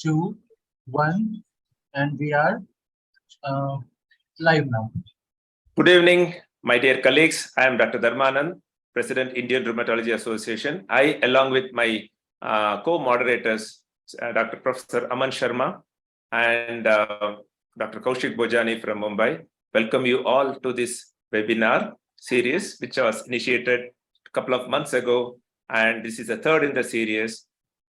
2, 1, and we are live now. Good evening, my dear colleagues. I am Dr. Dharmanand, President, Indian Rheumatology Association. I, along with my co-moderators, Dr. Professor Aman Sharma and Dr. Kaushik Bojani from Mumbai, welcome you all to this webinar series, which was initiated a couple of months ago. And this is the third in the series.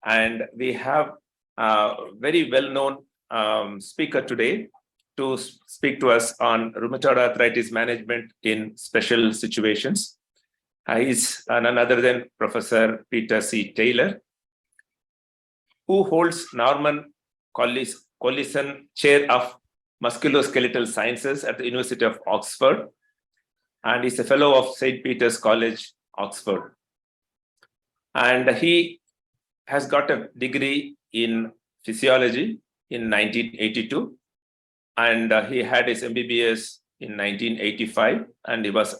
And we have a very well-known speaker today to speak to us on rheumatoid arthritis management in special situations. He is none other than Professor Peter C. Taylor, who holds Norman Collison Chair of Musculoskeletal Sciences at the University of Oxford, and is a fellow of St. Peter's College, Oxford. And he has got a degree in physiology in 1982. And he had his MBBS in 1985, and he was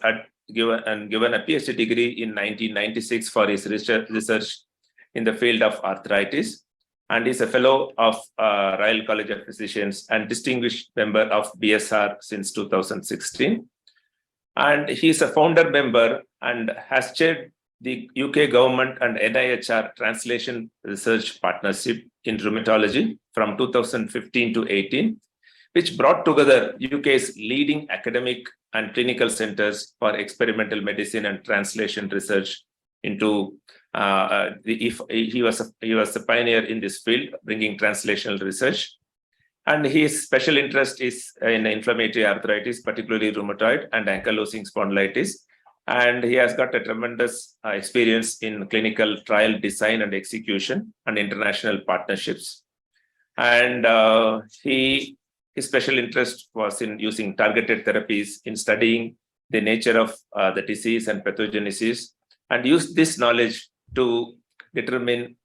given a PhD degree in 1996 for his research in the field of arthritis. And he's a fellow of Royal College of Physicians and distinguished member of BSR since 2016. And he's a founder member and has chaired the UK government and NIHR Translation Research Partnership in Rheumatology from 2015 to 18. Which brought together UK's leading academic and clinical centers for experimental medicine and translation research into he was a pioneer in this field, bringing translational research. And his special interest is in inflammatory arthritis, particularly rheumatoid and ankylosing spondylitis. And he has got a tremendous experience in clinical trial design and execution and international partnerships. And his special interest was in using targeted therapies in studying the nature of the disease and pathogenesis, and used this knowledge to determine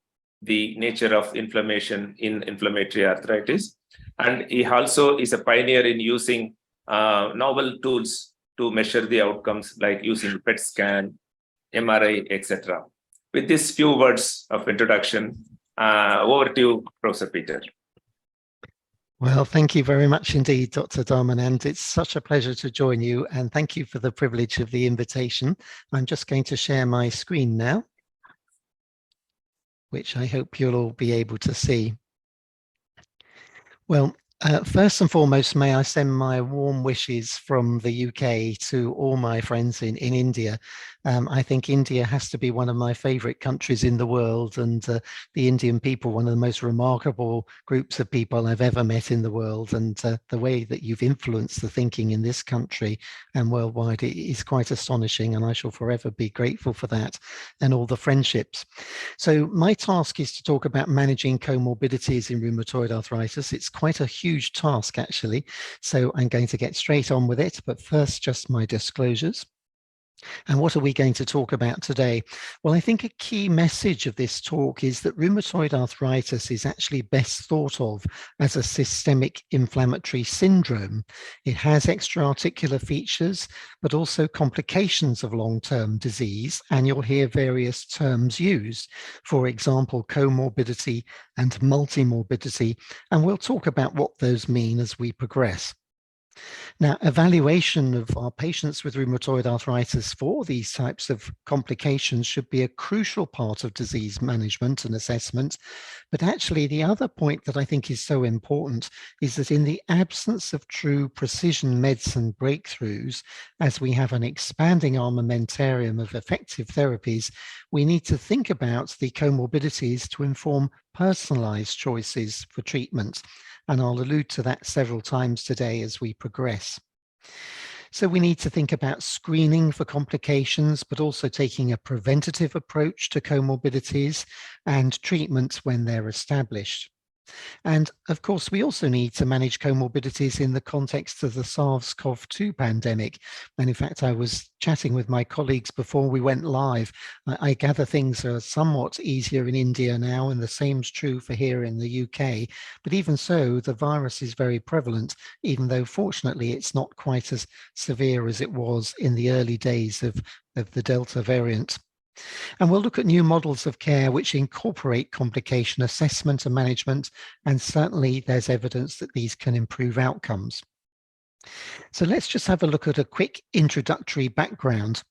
the nature of inflammation in inflammatory arthritis. And he also is a pioneer in using novel tools to measure the outcomes, like using PET scan, MRI, etc. With these few words of introduction, over to you, Professor Peter. Well, thank you very much indeed, Dr. Dharmanand. It's such a pleasure to join you, and thank you for the privilege of the invitation. I'm just going to share my screen now, which I hope you'll all be able to see. Well, first and foremost, may I send my warm wishes from the UK to all my friends in India. I think India has to be one of my favorite countries in the world, and the Indian people, one of the most remarkable groups of people I've ever met in the world. And the way that you've influenced the thinking in this country and worldwide is quite astonishing, and I shall forever be grateful for that and all the friendships. So my task is to talk about managing comorbidities in rheumatoid arthritis. It's quite a huge task, actually, so I'm going to get straight on with it. But first, just my disclosures. And what are we going to talk about today? Well, I think a key message of this talk is that rheumatoid arthritis is actually best thought of as a systemic inflammatory syndrome. It has extra-articular features, but also complications of long-term disease, and you'll hear various terms used, for example, comorbidity and multimorbidity, and we'll talk about what those mean as we progress. Now, evaluation of our patients with rheumatoid arthritis for these types of complications should be a crucial part of disease management and assessment. But actually, the other point that I think is so important is that in the absence of true precision medicine breakthroughs, as we have an expanding armamentarium of effective therapies, we need to think about the comorbidities to inform personalized choices for treatment. And I'll allude to that several times today as we progress. So we need to think about screening for complications, but also taking a preventative approach to comorbidities and treatment when they're established. And of course, we also need to manage comorbidities in the context of the SARS-CoV-2 pandemic. And in fact, I was chatting with my colleagues before we went live. I gather things are somewhat easier in India now, and the same's true for here in the UK. But even so, the virus is very prevalent, even though fortunately it's not quite as severe as it was in the early days of the Delta variant. And we'll look at new models of care which incorporate complication assessment and management, and certainly there's evidence that these can improve outcomes. So let's just have a look at a quick introductory background.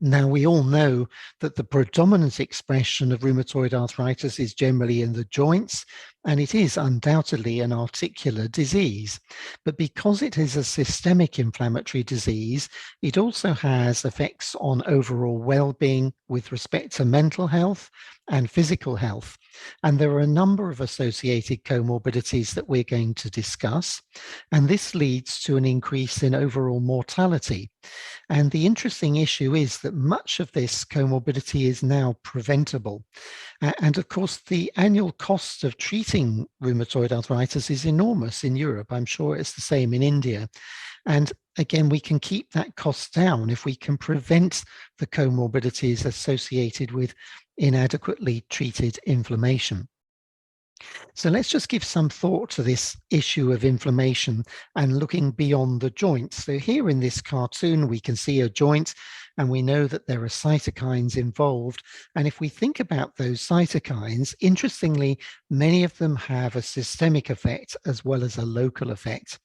Now, we all know that the predominant expression of rheumatoid arthritis is generally in the joints, and it is undoubtedly an articular disease. But because it is a systemic inflammatory disease, it also has effects on overall well-being with respect to mental health and physical health. And there are a number of associated comorbidities that we're going to discuss, and this leads to an increase in overall mortality. And the interesting issue is that much of this comorbidity is now preventable. And of course, the annual cost of treating rheumatoid arthritis is enormous in Europe. I'm sure it's the same in India. And again, we can keep that cost down if we can prevent the comorbidities associated with inadequately treated inflammation. So let's just give some thought to this issue of inflammation and looking beyond the joints. So here in this cartoon, we can see a joint, and we know that there are cytokines involved. And if we think about those cytokines, interestingly, many of them have a systemic effect as well as a local effect.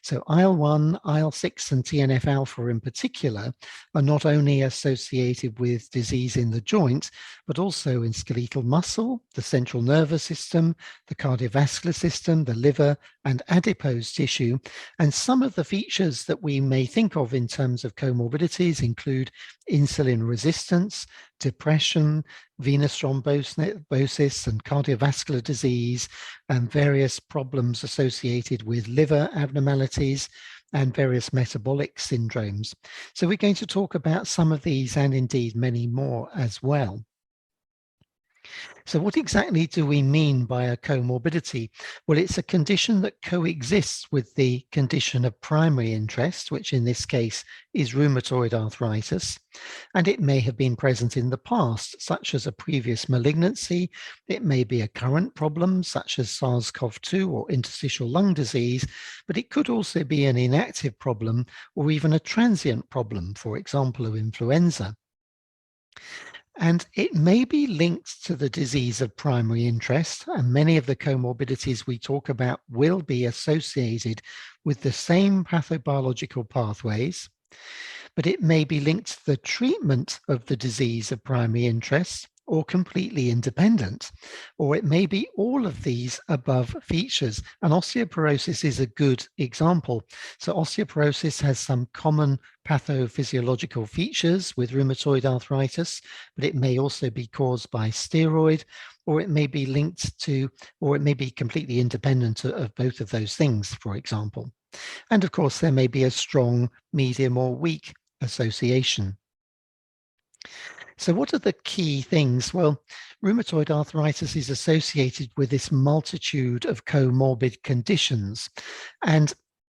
So IL-1, IL-6, and TNF-alpha in particular are not only associated with disease in the joint, but also in skeletal muscle, the central nervous system, the cardiovascular system, the liver, and adipose tissue. And some of the features that we may think of in terms of comorbidities include insulin resistance, depression, venous thrombosis, and cardiovascular disease, and various problems associated with liver abnormalities and various metabolic syndromes. So we're going to talk about some of these and indeed many more as well. So what exactly do we mean by a comorbidity? Well, it's a condition that coexists with the condition of primary interest, which in this case is rheumatoid arthritis, and it may have been present in the past, such as a previous malignancy. It may be a current problem, such as SARS-CoV-2 or interstitial lung disease, but it could also be an inactive problem or even a transient problem, for example, of influenza. And it may be linked to the disease of primary interest, and many of the comorbidities we talk about will be associated with the same pathobiological pathways, but it may be linked to the treatment of the disease of primary interest or completely independent, or it may be all of these above features. And osteoporosis is a good example. So osteoporosis has some common pathophysiological features with rheumatoid arthritis, but it may also be caused by steroid, or it may be linked to, or it may be completely independent of both of those things, for example. And of course, there may be a strong, medium, or weak association. So what are the key things? Well, rheumatoid arthritis is associated with this multitude of comorbid conditions, and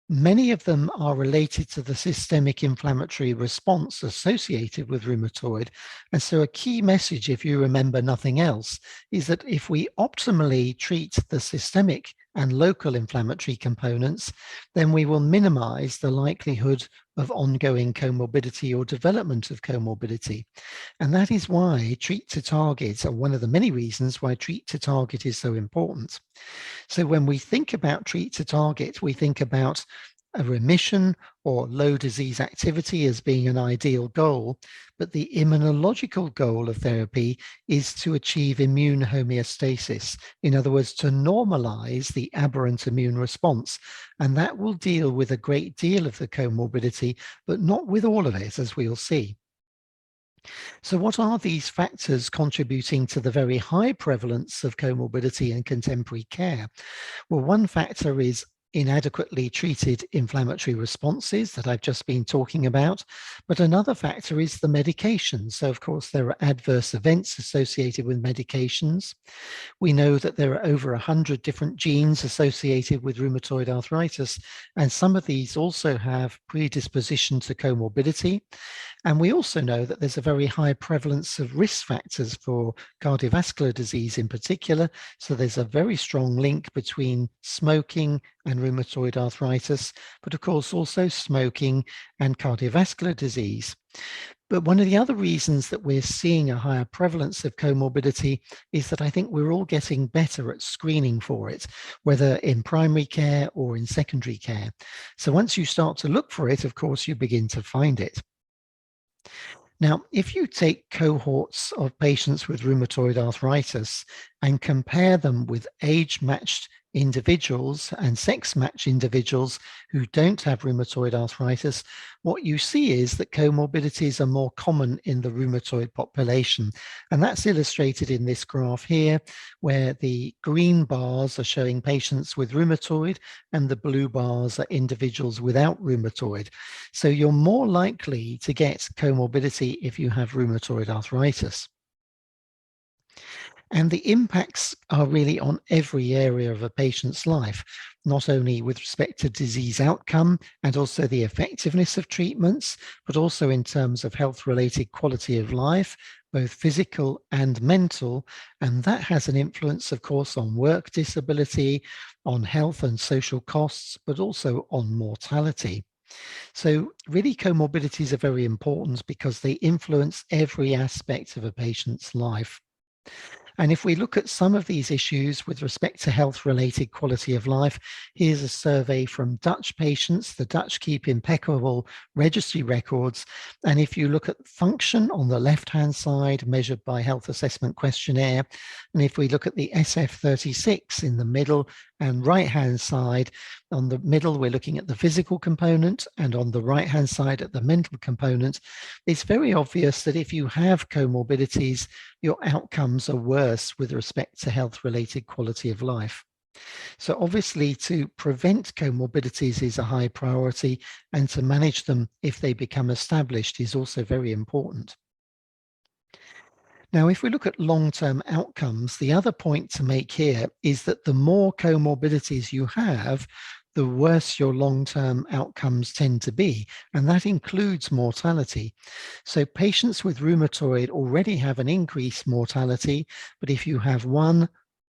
many of them are related to the systemic inflammatory response associated with rheumatoid. And so a key message, if you remember nothing else, is that if we optimally treat the systemic and local inflammatory components, then we will minimize the likelihood of ongoing comorbidity or development of comorbidity. And that is why treat to target, or one of the many reasons why treat to target is so important. So when we think about treat to target, we think about a remission or low disease activity as being an ideal goal, but the immunological goal of therapy is to achieve immune homeostasis. In other words, to normalize the aberrant immune response. And that will deal with a great deal of the comorbidity, but not with all of it, as we'll see. So what are these factors contributing to the very high prevalence of comorbidity in contemporary care? Well, one factor is inadequately treated inflammatory responses that I've just been talking about. But another factor is the medications. So of course, there are adverse events associated with medications. We know that there are over 100 different genes associated with rheumatoid arthritis, and some of these also have predisposition to comorbidity. And we also know that there's a very high prevalence of risk factors for cardiovascular disease in particular. So there's a very strong link between smoking and rheumatoid arthritis, but of course also smoking and cardiovascular disease. But one of the other reasons that we're seeing a higher prevalence of comorbidity is that I think we're all getting better at screening for it, whether in primary care or in secondary care. So once you start to look for it, of course, you begin to find it. Now, if you take cohorts of patients with rheumatoid arthritis and compare them with age-matched individuals and sex-matched individuals who don't have rheumatoid arthritis, what you see is that comorbidities are more common in the rheumatoid population. And that's illustrated in this graph here, where the green bars are showing patients with rheumatoid and the blue bars are individuals without rheumatoid. So you're more likely to get comorbidity if you have rheumatoid arthritis. And the impacts are really on every area of a patient's life, not only with respect to disease outcome and also the effectiveness of treatments, but also in terms of health-related quality of life, both physical and mental. And that has an influence, of course, on work disability, on health and social costs, but also on mortality. So really comorbidities are very important because they influence every aspect of a patient's life. And if we look at some of these issues with respect to health-related quality of life, here's a survey from Dutch patients. The Dutch keep impeccable registry records. And if you look at function on the left-hand side, measured by health assessment questionnaire, and if we look at the SF36 in the middle and right-hand side, on the middle, we're looking at the physical component, and on the right-hand side at the mental component, it's very obvious that if you have comorbidities, your outcomes are worse with respect to health-related quality of life. So obviously, to prevent comorbidities is a high priority, and to manage them if they become established is also very important. Now, if we look at long-term outcomes, the other point to make here is that the more comorbidities you have, the worse your long-term outcomes tend to be, and that includes mortality. So patients with rheumatoid already have an increased mortality, but if you have one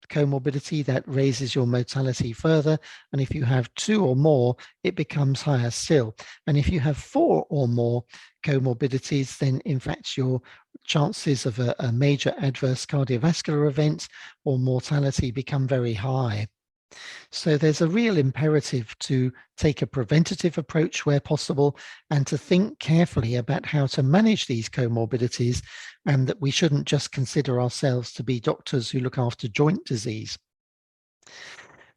comorbidity, that raises your mortality further, and if you have two or more, it becomes higher still. And if you have four or more comorbidities, then in fact your chances of a major adverse cardiovascular event or mortality become very high. So there's a real imperative to take a preventative approach where possible, and to think carefully about how to manage these comorbidities, and that we shouldn't just consider ourselves to be doctors who look after joint disease.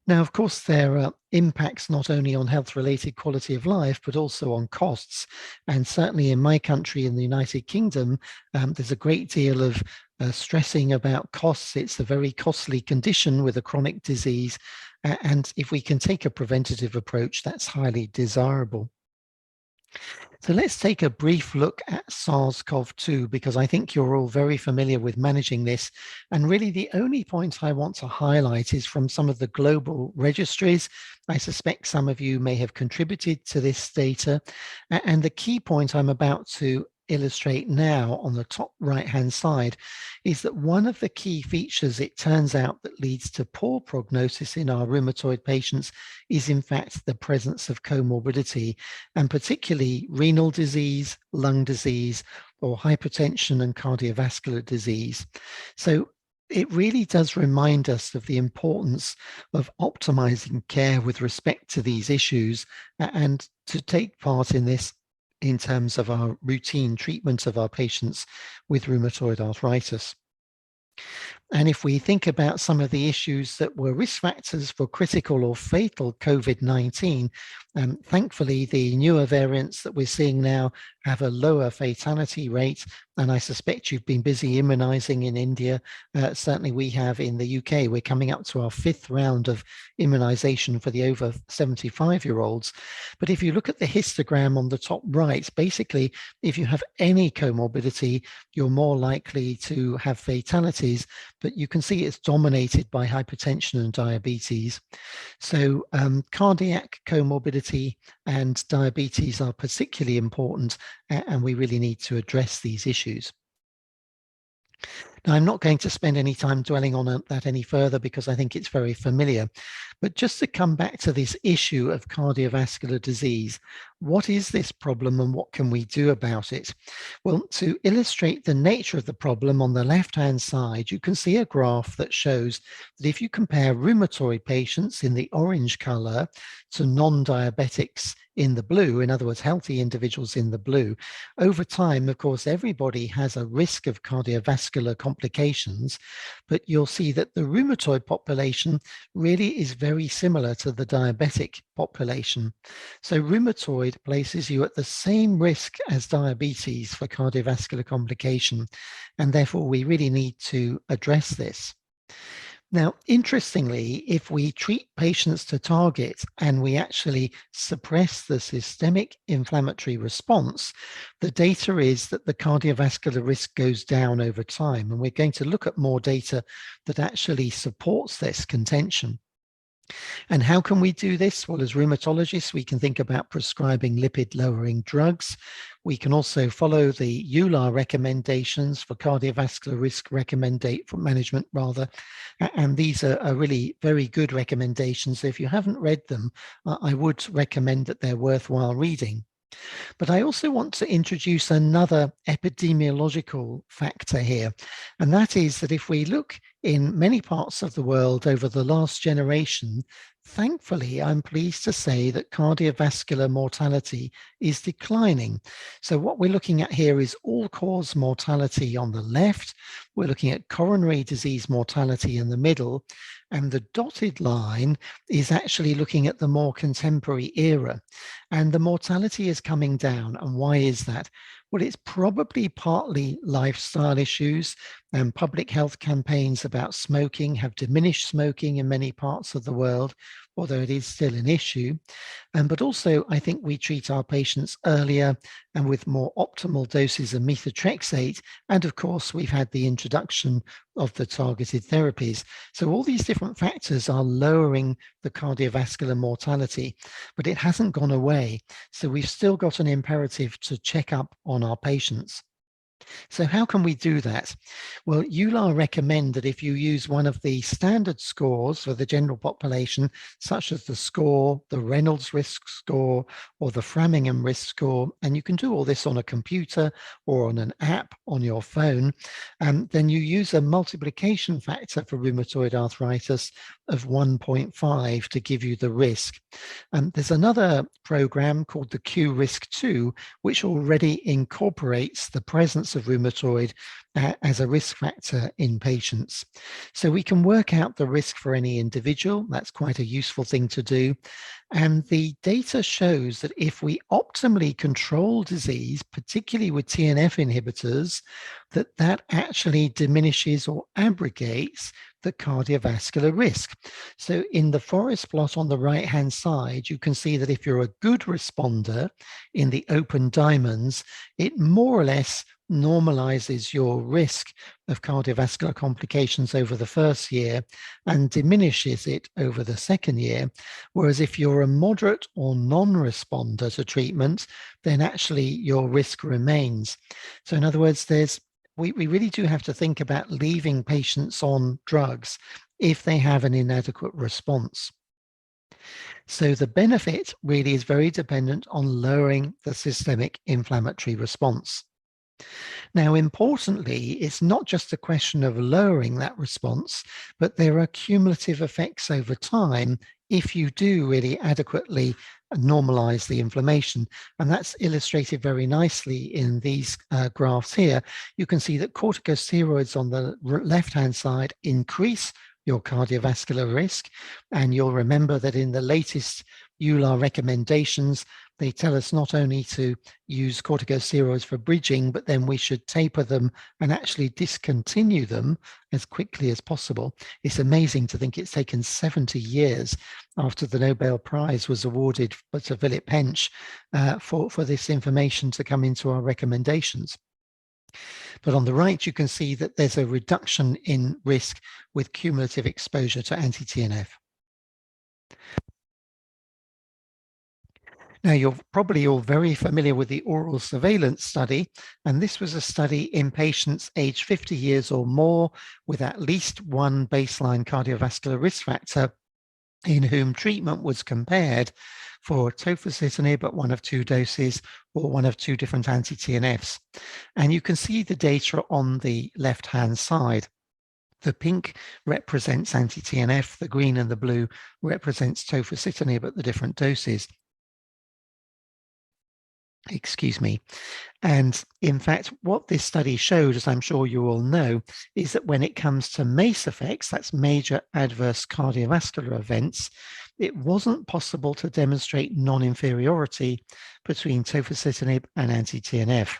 Now, of course, there are impacts not only on health-related quality of life, but also on costs. And certainly in my country, in the United Kingdom, there's a great deal of stressing about costs. It's a very costly condition with a chronic disease. And if we can take a preventative approach, that's highly desirable. So let's take a brief look at SARS-CoV-2, because I think you're all very familiar with managing this. And really the only point I want to highlight is from some of the global registries. I suspect some of you may have contributed to this data. And the key point I'm about to illustrate now on the top right-hand side is that one of the key features, it turns out, that leads to poor prognosis in our rheumatoid patients is in fact the presence of comorbidity, and particularly renal disease, lung disease, or hypertension and cardiovascular disease. So it really does remind us of the importance of optimizing care with respect to these issues, and to take part in this in terms of our routine treatment of our patients with rheumatoid arthritis. And if we think about some of the issues that were risk factors for critical or fatal COVID-19, thankfully the newer variants that we're seeing now have a lower fatality rate. And I suspect you've been busy immunizing in India. Certainly we have in the UK. We're coming up to our 5th round of immunization for the over 75-year-olds. But if you look at the histogram on the top right, basically, if you have any comorbidity, you're more likely to have fatalities. but you can see it's dominated by hypertension and diabetes. So cardiac comorbidity and diabetes are particularly important, and we really need to address these issues. Now, I'm not going to spend any time dwelling on that any further because I think it's very familiar. But just to come back to this issue of cardiovascular disease, what is this problem and what can we do about it? Well, to illustrate the nature of the problem, on the left-hand side, you can see a graph that shows that if you compare rheumatoid patients in the orange color to non-diabetics in the blue, in other words, healthy individuals in the blue, over time, of course, everybody has a risk of cardiovascular complications, but you'll see that the rheumatoid population really is very similar to the diabetic population. So rheumatoid places you at the same risk as diabetes for cardiovascular complication, and therefore we really need to address this. Now, interestingly, if we treat patients to target and we actually suppress the systemic inflammatory response, the data is that the cardiovascular risk goes down over time. And we're going to look at more data that actually supports this contention. And how can we do this? Well, as rheumatologists, we can think about prescribing lipid-lowering drugs. We can also follow the EULAR recommendations for cardiovascular risk for management, and these are really very good recommendations. So if you haven't read them, I would recommend that they're worthwhile reading. But I also want to introduce another epidemiological factor here, and that is that if we look in many parts of the world over the last generation, thankfully, I'm pleased to say that cardiovascular mortality is declining. So what we're looking at here is all-cause mortality on the left. We're looking at coronary disease mortality in the middle, and the dotted line is actually looking at the more contemporary era. And the mortality is coming down. And why is that? Well, it's probably partly lifestyle issues, and public health campaigns about smoking have diminished smoking in many parts of the world, although it is still an issue. But also, I think we treat our patients earlier and with more optimal doses of methotrexate. And of course, we've had the introduction of the targeted therapies. So all these different factors are lowering the cardiovascular mortality, but it hasn't gone away. So we've still got an imperative to check up on our patients. So how can we do that? Well, EULAR recommend that if you use one of the standard scores for the general population, such as the score, the Reynolds risk score, or the Framingham risk score, and you can do all this on a computer or on an app on your phone, then you use a multiplication factor for rheumatoid arthritis of 1.5 to give you the risk. There's another program called the Q-Risk2, which already incorporates the presence of rheumatoid as a risk factor in patients. So we can work out the risk for any individual. That's quite a useful thing to do. And the data shows that if we optimally control disease, particularly with TNF inhibitors, that actually diminishes or abrogates the cardiovascular risk. So in the forest plot on the right-hand side, you can see that if you're a good responder in the open diamonds, it more or less normalizes your risk of cardiovascular complications over the first year and diminishes it over the second year. Whereas if you're a moderate or non-responder to treatment, then actually your risk remains. So in other words, we really do have to think about leaving patients on drugs if they have an inadequate response. So the benefit really is very dependent on lowering the systemic inflammatory response. Now, importantly, it's not just a question of lowering that response, but there are cumulative effects over time if you do really adequately normalize the inflammation. And that's illustrated very nicely in these graphs here. You can see that corticosteroids on the left-hand side increase your cardiovascular risk. And you'll remember that in the latest EULAR recommendations, they tell us not only to use corticosteroids for bridging, but then we should taper them and actually discontinue them as quickly as possible. It's amazing to think it's taken 70 years after the Nobel Prize was awarded to Philip Hench for this information to come into our recommendations. But on the right, you can see that there's a reduction in risk with cumulative exposure to anti-TNF. Now, you're probably all very familiar with the oral surveillance study, and this was a study in patients aged 50 years or more with at least one baseline cardiovascular risk factor in whom treatment was compared for tofacitinib at one of two doses or one of two different anti-TNFs. And you can see the data on the left-hand side. The pink represents anti-TNF, the green and the blue represents tofacitinib at the different doses. Excuse me. And in fact, what this study showed, as I'm sure you all know, is that when it comes to MACE effects, that's major adverse cardiovascular events, it wasn't possible to demonstrate non-inferiority between tofacitinib and anti-TNF.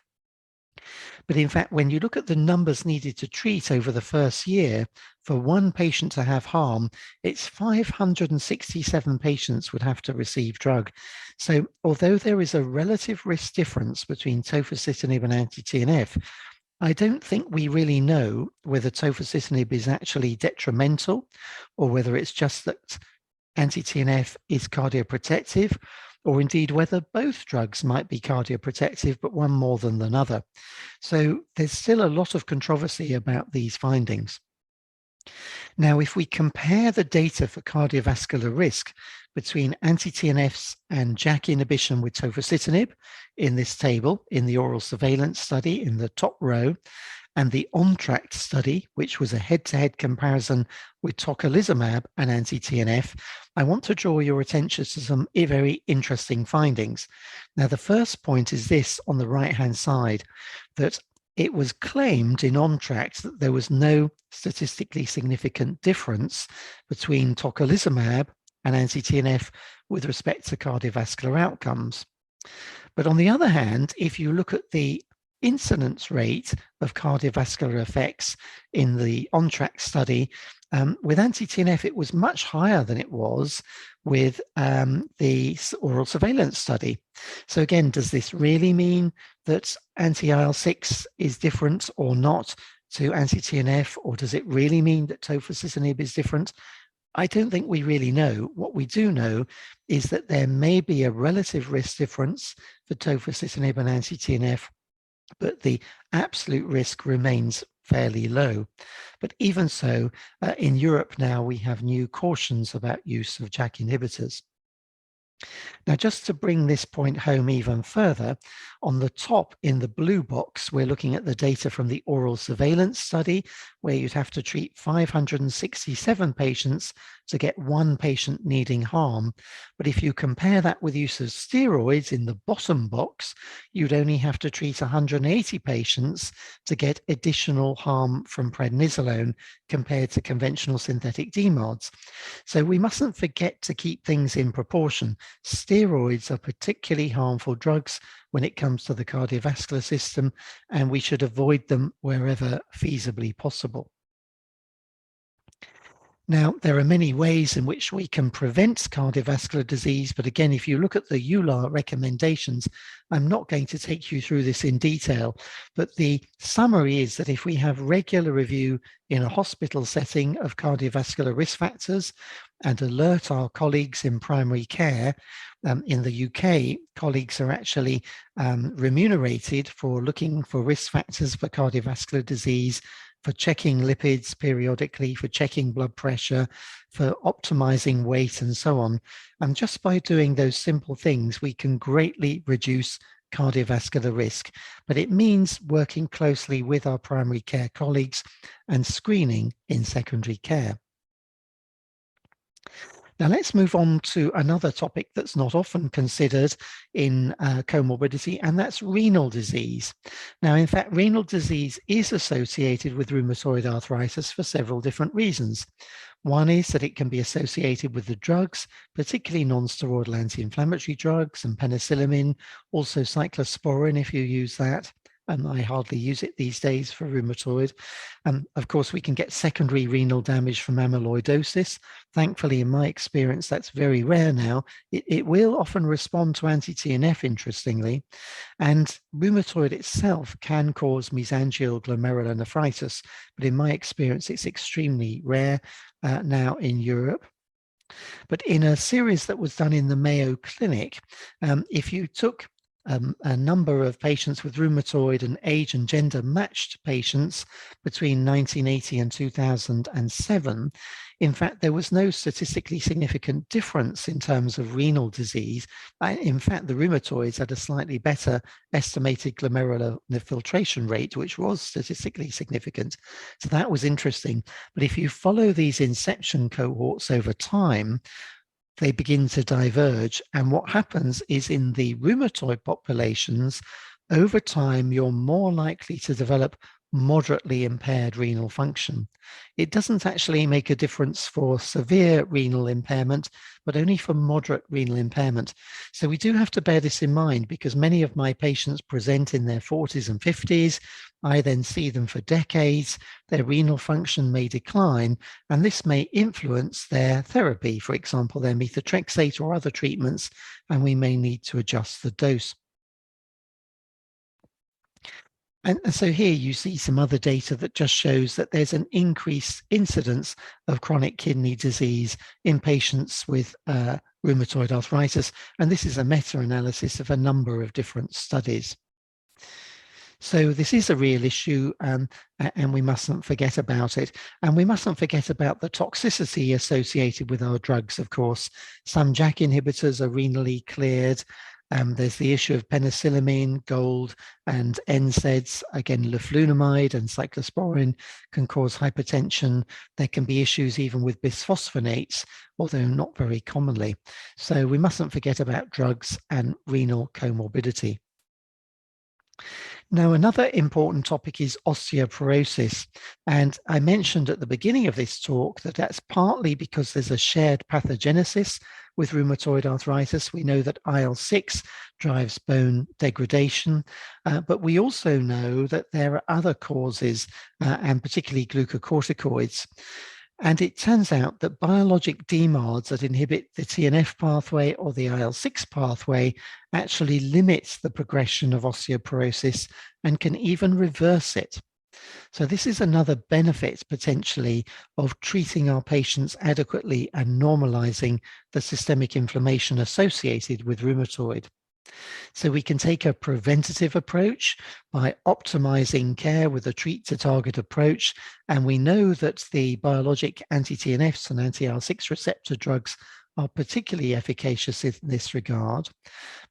But in fact, when you look at the numbers needed to treat over the first year, for one patient to have harm, it's 567 patients would have to receive drug. So although there is a relative risk difference between tofacitinib and anti-TNF, I don't think we really know whether tofacitinib is actually detrimental or whether it's just that anti-TNF is cardioprotective, or indeed whether both drugs might be cardioprotective, but one more than another. So there's still a lot of controversy about these findings. Now, if we compare the data for cardiovascular risk between anti-TNFs and JAK inhibition with tofacitinib in this table, in the oral surveillance study in the top row, and the ONTRACT study, which was a head-to-head comparison with tocilizumab and anti-TNF, I want to draw your attention to some very interesting findings. Now, the first point is this on the right-hand side, that it was claimed in ONTRACT that there was no statistically significant difference between tocilizumab and anti-TNF with respect to cardiovascular outcomes. But on the other hand, if you look at the incidence rate of cardiovascular effects in the ONTRACT study, with anti-TNF, it was much higher than it was with the oral surveillance study. So again, does this really mean that anti-IL-6 is different or not to anti-TNF, or does it really mean that tofacitinib is different? I don't think we really know. What we do know is that there may be a relative risk difference for tofacitinib and anti-TNF, but the absolute risk remains fairly low. But even so, in Europe now, we have new cautions about use of JAK inhibitors. Now, just to bring this point home even further, on the top in the blue box, we're looking at the data from the oral surveillance study, where you'd have to treat 567 patients to get one patient needing harm. But if you compare that with use of steroids in the bottom box, you'd only have to treat 180 patients to get additional harm from prednisolone compared to conventional synthetic DMARDs. So we mustn't forget to keep things in proportion. Steroids are particularly harmful drugs when it comes to the cardiovascular system, and we should avoid them wherever feasibly possible. Now, there are many ways in which we can prevent cardiovascular disease, but again, if you look at the EULAR recommendations, I'm not going to take you through this in detail, but the summary is that if we have regular review in a hospital setting of cardiovascular risk factors and alert our colleagues in primary care, in the UK, colleagues are actually remunerated for looking for risk factors for cardiovascular disease, for checking lipids periodically, for checking blood pressure, for optimizing weight and so on. And just by doing those simple things, we can greatly reduce cardiovascular risk. But it means working closely with our primary care colleagues and screening in secondary care. Now let's move on to another topic that's not often considered in comorbidity, and that's renal disease. Now, in fact, renal disease is associated with rheumatoid arthritis for several different reasons. One is that it can be associated with the drugs, particularly non-steroidal anti-inflammatory drugs and penicillamine, also cyclosporin if you use that. and I hardly use it these days for rheumatoid. Of course, we can get secondary renal damage from amyloidosis. Thankfully, in my experience, that's very rare now. It will often respond to anti-TNF, interestingly, and rheumatoid itself can cause mesangial glomerulonephritis, but in my experience, it's extremely rare now in Europe. But in a series that was done in the Mayo Clinic, if you took a number of patients with rheumatoid and age and gender matched patients between 1980 and 2007, in fact, there was no statistically significant difference in terms of renal disease. In fact, the rheumatoids had a slightly better estimated glomerular filtration rate, which was statistically significant. So that was interesting. But if you follow these inception cohorts over time, they begin to diverge. And what happens is in the rheumatoid populations, over time, you're more likely to develop moderately impaired renal function. It doesn't actually make a difference for severe renal impairment, but only for moderate renal impairment. So we do have to bear this in mind, because many of my patients present in their 40s and 50s. I then see them for decades. Their renal function may decline, and this may influence their therapy, for example, their methotrexate or other treatments, and we may need to adjust the dose. And so here you see some other data that just shows that there's an increased incidence of chronic kidney disease in patients with rheumatoid arthritis. And this is a meta-analysis of a number of different studies. So this is a real issue, and we mustn't forget about it. And we mustn't forget about the toxicity associated with our drugs, of course. Some JAK inhibitors are renally cleared. There's the issue of penicillamine, gold, and NSAIDs. Again, leflunomide and cyclosporin can cause hypertension. There can be issues even with bisphosphonates, although not very commonly. So we mustn't forget about drugs and renal comorbidity. Now, another important topic is osteoporosis. And I mentioned at the beginning of this talk that that's partly because there's a shared pathogenesis with rheumatoid arthritis. We know that IL-6 drives bone degradation, but we also know that there are other causes, and particularly glucocorticoids. And it turns out that biologic DMARDs that inhibit the TNF pathway or the IL-6 pathway actually limits the progression of osteoporosis and can even reverse it. So this is another benefit potentially of treating our patients adequately and normalizing the systemic inflammation associated with rheumatoid. So we can take a preventative approach by optimizing care with a treat to target approach. And we know that the biologic anti-TNFs and anti-IL-6 receptor drugs are particularly efficacious in this regard.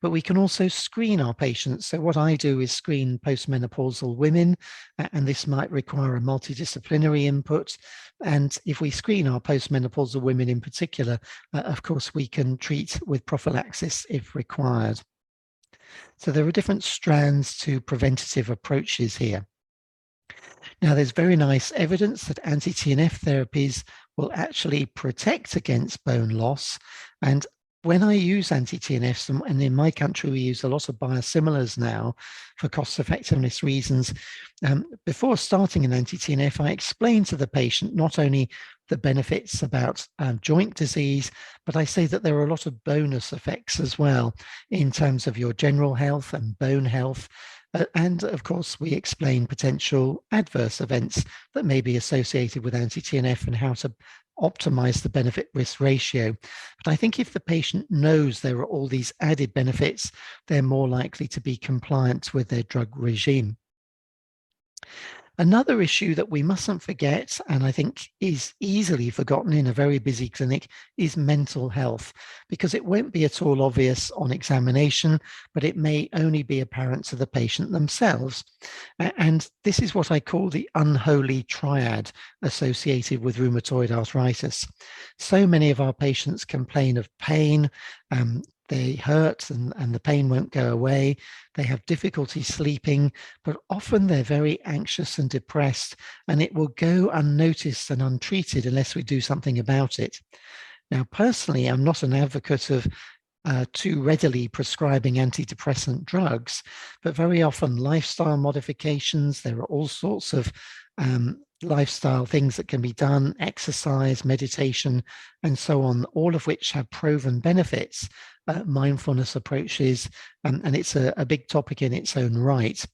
But we can also screen our patients. So what I do is screen postmenopausal women, and this might require a multidisciplinary input. And if we screen our postmenopausal women in particular, of course, we can treat with prophylaxis if required. So there are different strands to preventative approaches here. Now, there's very nice evidence that anti-TNF therapies will actually protect against bone loss. And when I use anti-TNFs, and in my country, we use a lot of biosimilars now for cost-effectiveness reasons, before starting an anti-TNF, I explain to the patient not only the benefits about joint disease, but I say that there are a lot of bonus effects as well in terms of your general health and bone health. And of course, we explain potential adverse events that may be associated with anti-TNF and how to optimize the benefit-risk ratio. But I think if the patient knows there are all these added benefits, they're more likely to be compliant with their drug regime. Another issue that we mustn't forget, and I think is easily forgotten in a very busy clinic, is mental health, because it won't be at all obvious on examination, but it may only be apparent to the patient themselves. And this is what I call the unholy triad associated with rheumatoid arthritis. So many of our patients complain of pain. They hurt and the pain won't go away. They have difficulty sleeping, but often they're very anxious and depressed, and it will go unnoticed and untreated unless we do something about it. Now, personally, I'm not an advocate of too readily prescribing antidepressant drugs, but very often lifestyle modifications. There are all sorts of lifestyle things that can be done, exercise, meditation, and so on, all of which have proven benefits, mindfulness approaches, and it's a big topic in its own right.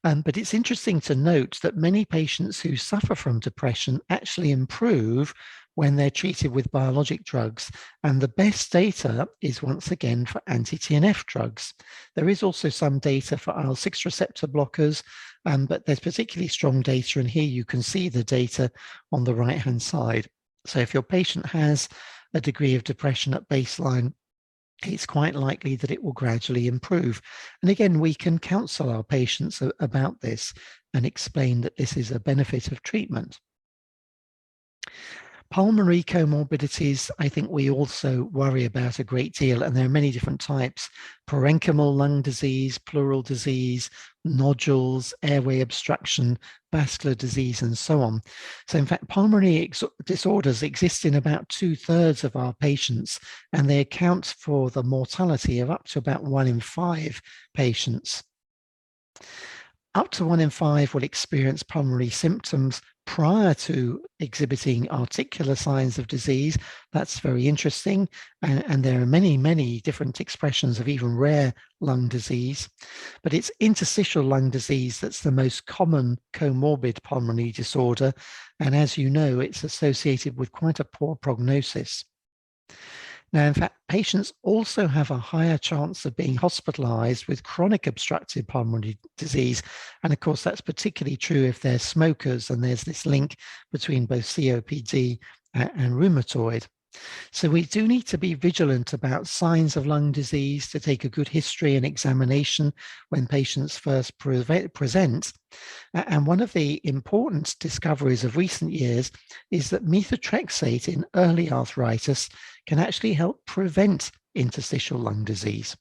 But it's interesting to note that many patients who suffer from depression actually improve when they're treated with biologic drugs. And the best data is once again for anti-TNF drugs. There is also some data for IL-6 receptor blockers, but there's particularly strong data, and here you can see the data on the right-hand side. So if your patient has a degree of depression at baseline, it's quite likely that it will gradually improve. And again, we can counsel our patients about this and explain that this is a benefit of treatment. Pulmonary comorbidities, I think we also worry about a great deal, and there are many different types: parenchymal lung disease, pleural disease, nodules, airway obstruction, vascular disease, and so on. So in fact, pulmonary disorders exist in about 2/3 of our patients, and they account for the mortality of up to about 1 in 5 patients. Up to 1 in 5 will experience pulmonary symptoms prior to exhibiting articular signs of disease. That's very interesting. And there are many, many different expressions of even rare lung disease. But it's interstitial lung disease that's the most common comorbid pulmonary disorder. And as you know, it's associated with quite a poor prognosis. Now, in fact, patients also have a higher chance of being hospitalized with chronic obstructive pulmonary disease. And of course, that's particularly true if they're smokers, and there's this link between both COPD and rheumatoid. So we do need to be vigilant about signs of lung disease, to take a good history and examination when patients first present. And one of the important discoveries of recent years is that methotrexate in early arthritis can actually help prevent interstitial lung disease.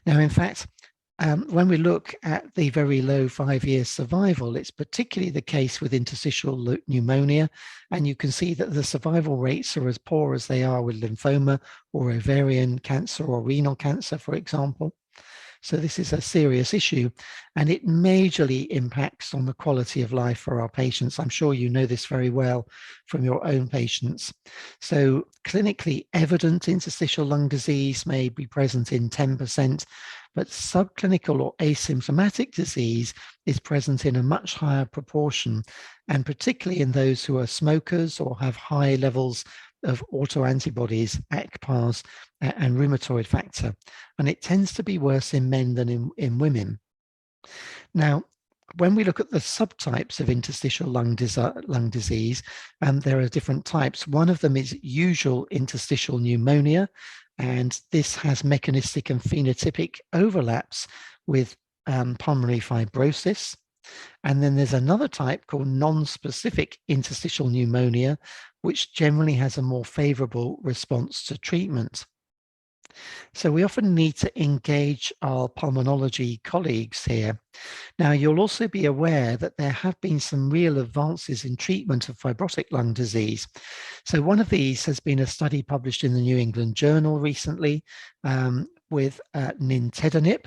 Now, in fact, when we look at the very low 5-year survival, it's particularly the case with interstitial pneumonia, and you can see that the survival rates are as poor as they are with lymphoma or ovarian cancer or renal cancer, for example. So this is a serious issue, and it majorly impacts on the quality of life for our patients. I'm sure you know this very well from your own patients. So clinically evident interstitial lung disease may be present in 10%, but subclinical or asymptomatic disease is present in a much higher proportion, and particularly in those who are smokers or have high levels of autoantibodies, ACPAs, and rheumatoid factor. And it tends to be worse in men than in women. Now, when we look at the subtypes of interstitial lung disease, there are different types. One of them is usual interstitial pneumonia, and this has mechanistic and phenotypic overlaps with pulmonary fibrosis. And then there's another type called non-specific interstitial pneumonia, which generally has a more favorable response to treatment. So we often need to engage our pulmonology colleagues here. Now, you'll also be aware that there have been some real advances in treatment of fibrotic lung disease. So one of these has been a study published in the New England Journal recently with nintedanib.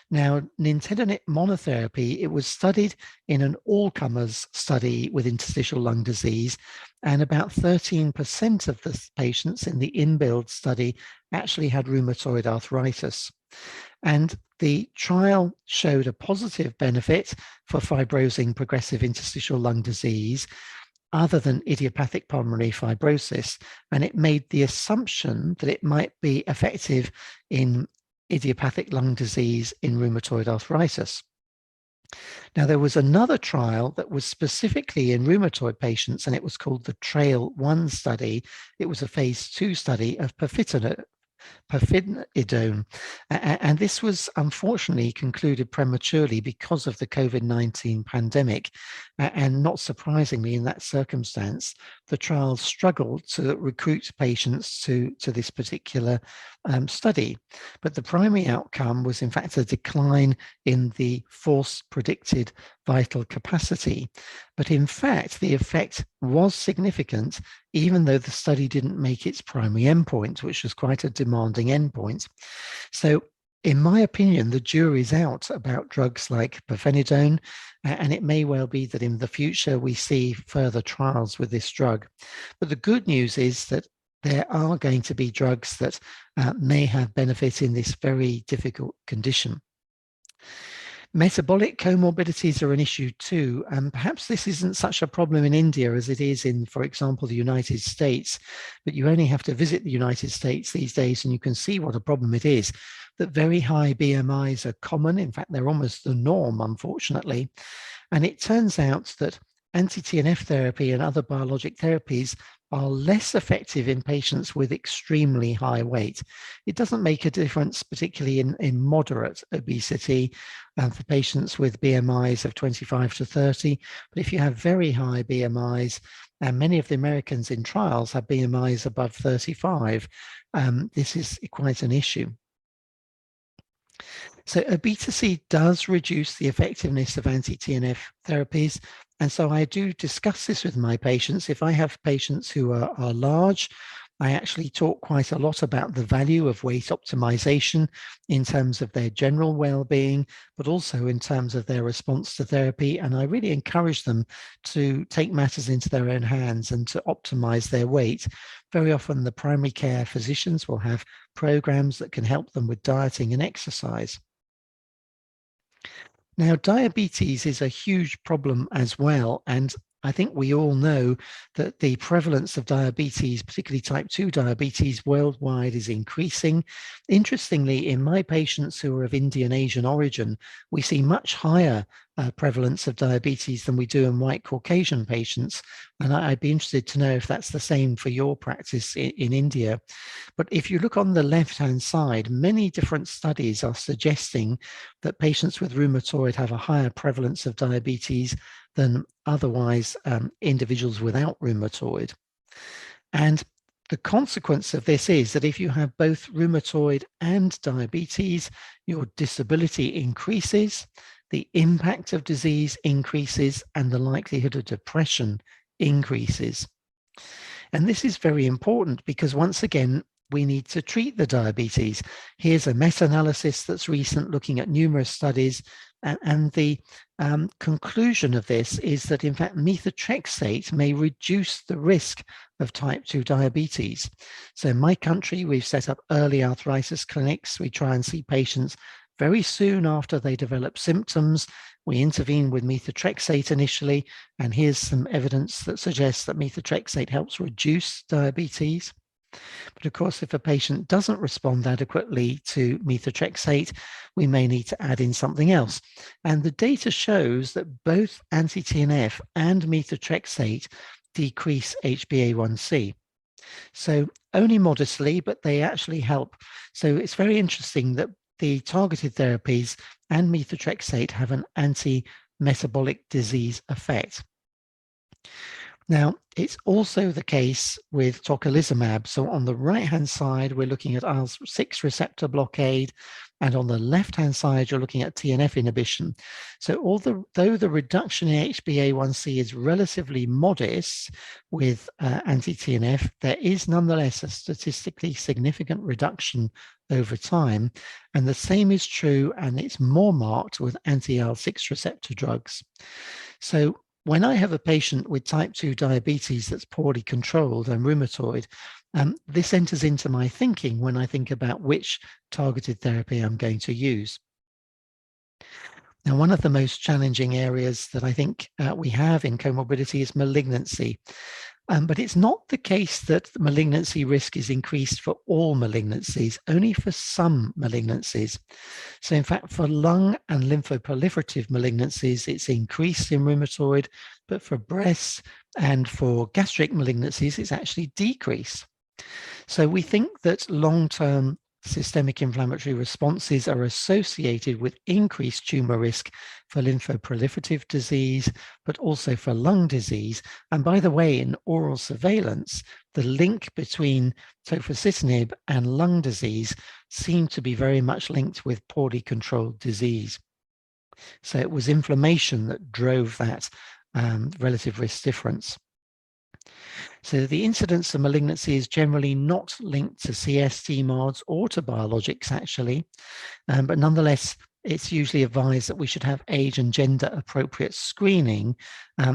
Now, nintedanib monotherapy, it was studied in an all-comers study with interstitial lung disease, and about 13% of the patients in the INBUILD study actually had rheumatoid arthritis. And the trial showed a positive benefit for fibrosing progressive interstitial lung disease other than idiopathic pulmonary fibrosis, and it made the assumption that it might be effective in idiopathic lung disease in rheumatoid arthritis. Now, there was another trial that was specifically in rheumatoid patients, and it was called the TRAIL-1 study. It was a phase 2 study of pirfenidone. And this was unfortunately concluded prematurely because of the COVID-19 pandemic. And not surprisingly, in that circumstance, the trial struggled to recruit patients to this particular study. But the primary outcome was, in fact, a decline in the forced predicted vital capacity. But in fact, the effect was significant, even though the study didn't make its primary endpoint, which was quite a demanding endpoint. So in my opinion, the jury's out about drugs like pirfenidone, and it may well be that in the future we see further trials with this drug. But the good news is that there are going to be drugs that may have benefit in this very difficult condition. Metabolic comorbidities are an issue too, and perhaps this isn't such a problem in India as it is in, for example, the United States, but you only have to visit the United States these days and you can see what a problem it is, that very high BMIs are common. In fact, they're almost the norm, unfortunately. And it turns out that anti-TNF therapy and other biologic therapies are less effective in patients with extremely high weight. It doesn't make a difference, particularly in moderate obesity for patients with BMIs of 25 to 30. But if you have very high BMIs, and many of the Americans in trials have BMIs above 35, this is quite an issue. So obesity does reduce the effectiveness of anti-TNF therapies. And so I do discuss this with my patients. If I have patients who are large, I actually talk quite a lot about the value of weight optimization in terms of their general well-being, but also in terms of their response to therapy. And I really encourage them to take matters into their own hands and to optimize their weight. Very often the primary care physicians will have programs that can help them with dieting and exercise. Now, diabetes is a huge problem as well, and I think we all know that the prevalence of diabetes, particularly type 2 diabetes worldwide, is increasing. Interestingly, in my patients who are of Indian Asian origin, we see much higher prevalence of diabetes than we do in white Caucasian patients. And I'd be interested to know if that's the same for your practice in India. But if you look on the left-hand side, many different studies are suggesting that patients with rheumatoid have a higher prevalence of diabetes than otherwise individuals without rheumatoid. And the consequence of this is that if you have both rheumatoid and diabetes, your disability increases, the impact of disease increases, and the likelihood of depression increases. And this is very important because, once again, we need to treat the diabetes. Here's a meta-analysis that's recent, looking at numerous studies, and the conclusion of this is that, in fact, methotrexate may reduce the risk of type 2 diabetes. So in my country, we've set up early arthritis clinics. We try and see patients very soon after they develop symptoms. We intervene with methotrexate initially, and here's some evidence that suggests that methotrexate helps reduce diabetes. But of course, if a patient doesn't respond adequately to methotrexate, we may need to add in something else. And the data shows that both anti-TNF and methotrexate decrease HbA1c. So only modestly, but they actually help. So it's very interesting that the targeted therapies and methotrexate have an anti-metabolic disease effect. Now, it's also the case with tocilizumab. So on the right-hand side, we're looking at IL-6 receptor blockade, and on the left-hand side, you're looking at TNF inhibition. So although the reduction in HbA1c is relatively modest with anti-TNF, there is nonetheless a statistically significant reduction over time. And the same is true, and it's more marked with anti-IL-6 receptor drugs. So when I have a patient with type 2 diabetes that's poorly controlled and rheumatoid, this enters into my thinking when I think about which targeted therapy I'm going to use. Now, one of the most challenging areas that I think we have in comorbidity is malignancy. But it's not the case that the malignancy risk is increased for all malignancies, only for some malignancies. So in fact, for lung and lymphoproliferative malignancies, it's increased in rheumatoid, but for breast and for gastric malignancies, it's actually decreased. So we think that long-term systemic inflammatory responses are associated with increased tumor risk for lymphoproliferative disease, but also for lung disease. And by the way, in oral surveillance, the link between tofacitinib and lung disease seemed to be very much linked with poorly controlled disease. So it was inflammation that drove that relative risk difference. So the incidence of malignancy is generally not linked to CST mods or to biologics actually, but nonetheless, it's usually advised that we should have age and gender appropriate screening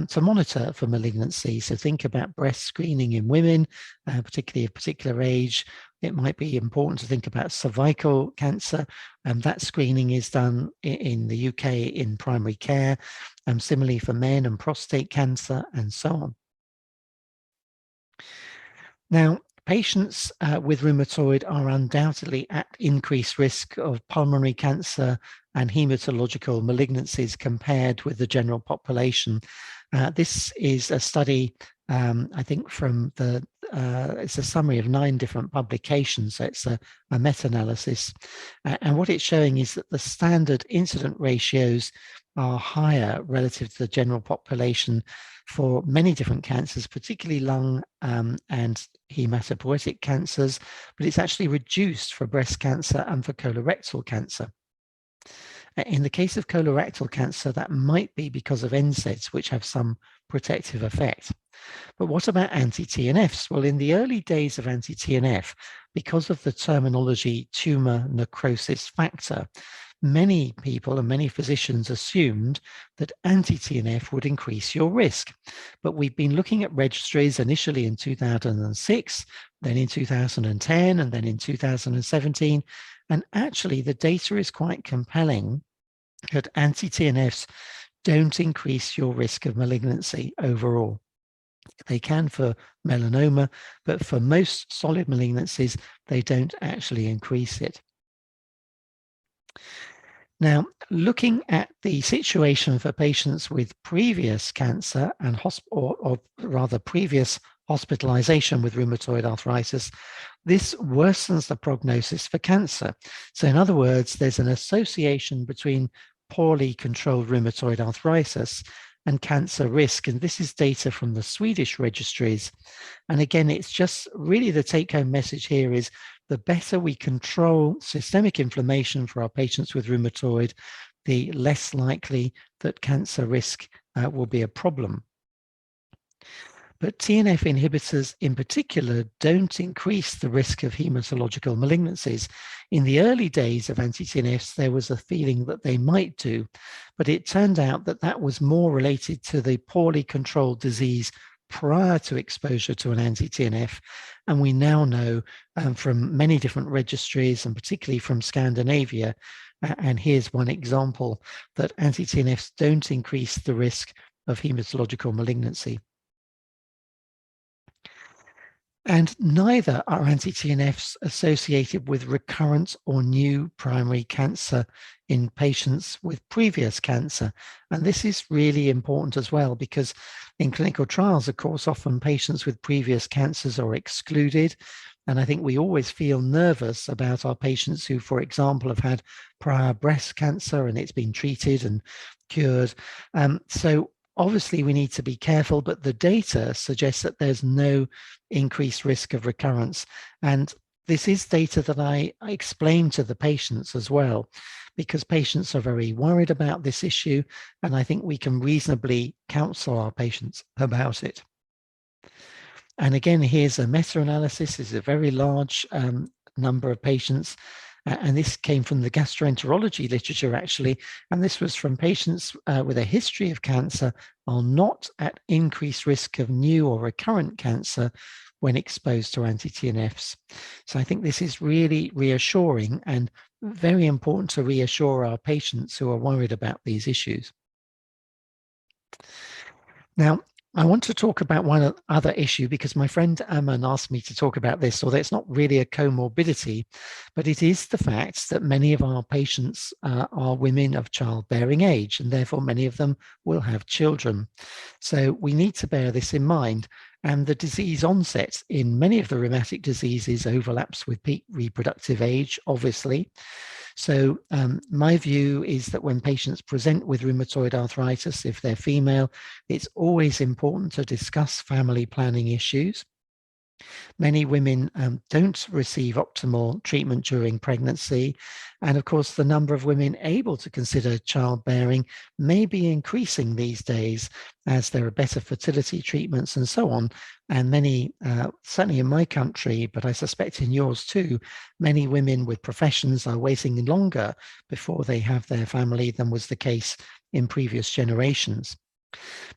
to monitor for malignancy. So think about breast screening in women, particularly of particular age. It might be important to think about cervical cancer. That screening is done in the UK in primary care, similarly for men, and prostate cancer and so on. Now, patients with rheumatoid are undoubtedly at increased risk of pulmonary cancer and hematological malignancies compared with the general population. This is a study, I think, from the, it's a summary of 9 different publications, so it's a meta-analysis. And what it's showing is that the standard incident ratios are higher relative to the general population for many different cancers, particularly lung and hematopoietic cancers, but it's actually reduced for breast cancer and for colorectal cancer. In the case of colorectal cancer, that might be because of NSAIDs, which have some protective effect. But what about anti-TNFs? Well, in the early days of anti-TNF, because of the terminology tumor necrosis factor, many people and many physicians assumed that anti-TNF would increase your risk. But we've been looking at registries initially in 2006, then in 2010, and then in 2017. And actually, the data is quite compelling that anti-TNFs don't increase your risk of malignancy overall. They can for melanoma, but for most solid malignancies, they don't actually increase it. Now, looking at the situation for patients with previous cancer and or rather previous hospitalization with rheumatoid arthritis, this worsens the prognosis for cancer. So in other words, there's an association between poorly controlled rheumatoid arthritis and cancer risk. And this is data from the Swedish registries. And again, it's just really the take-home message here is the better we control systemic inflammation for our patients with rheumatoid, the less likely that cancer risk will be a problem. But TNF inhibitors in particular don't increase the risk of hematological malignancies. In the early days of anti-TNFs, there was a feeling that they might do, but it turned out that that was more related to the poorly controlled disease prior to exposure to an anti-TNF. And we now know from many different registries, and particularly from Scandinavia, and here's one example, that anti-TNFs don't increase the risk of hematological malignancy. And neither are anti-TNFs associated with recurrent or new primary cancer in patients with previous cancer. And this is really important as well, because in clinical trials, of course, often patients with previous cancers are excluded. And I think we always feel nervous about our patients who, for example, have had prior breast cancer and it's been treated and cured. So obviously, we need to be careful, but the data suggests that there's no increased risk of recurrence. And this is data that I explain to the patients as well, because patients are very worried about this issue, and I think we can reasonably counsel our patients about it. And again, here's a meta-analysis. It's a very large number of patients. And this came from the gastroenterology literature, actually. And this was from patients with a history of cancer are not at increased risk of new or recurrent cancer when exposed to anti-TNFs. So I think this is really reassuring and very important to reassure our patients who are worried about these issues. Now, I want to talk about one other issue because my friend Aman asked me to talk about this, although it's not really a comorbidity, but it is the fact that many of our patients are women of childbearing age, and therefore many of them will have children. So we need to bear this in mind. And the disease onset in many of the rheumatic diseases overlaps with peak reproductive age, obviously. So my view is that when patients present with rheumatoid arthritis, if they're female, it's always important to discuss family planning issues. Many women don't receive optimal treatment during pregnancy. And of course, the number of women able to consider childbearing may be increasing these days as there are better fertility treatments and so on. And many, certainly in my country, but I suspect in yours too, many women with professions are waiting longer before they have their family than was the case in previous generations.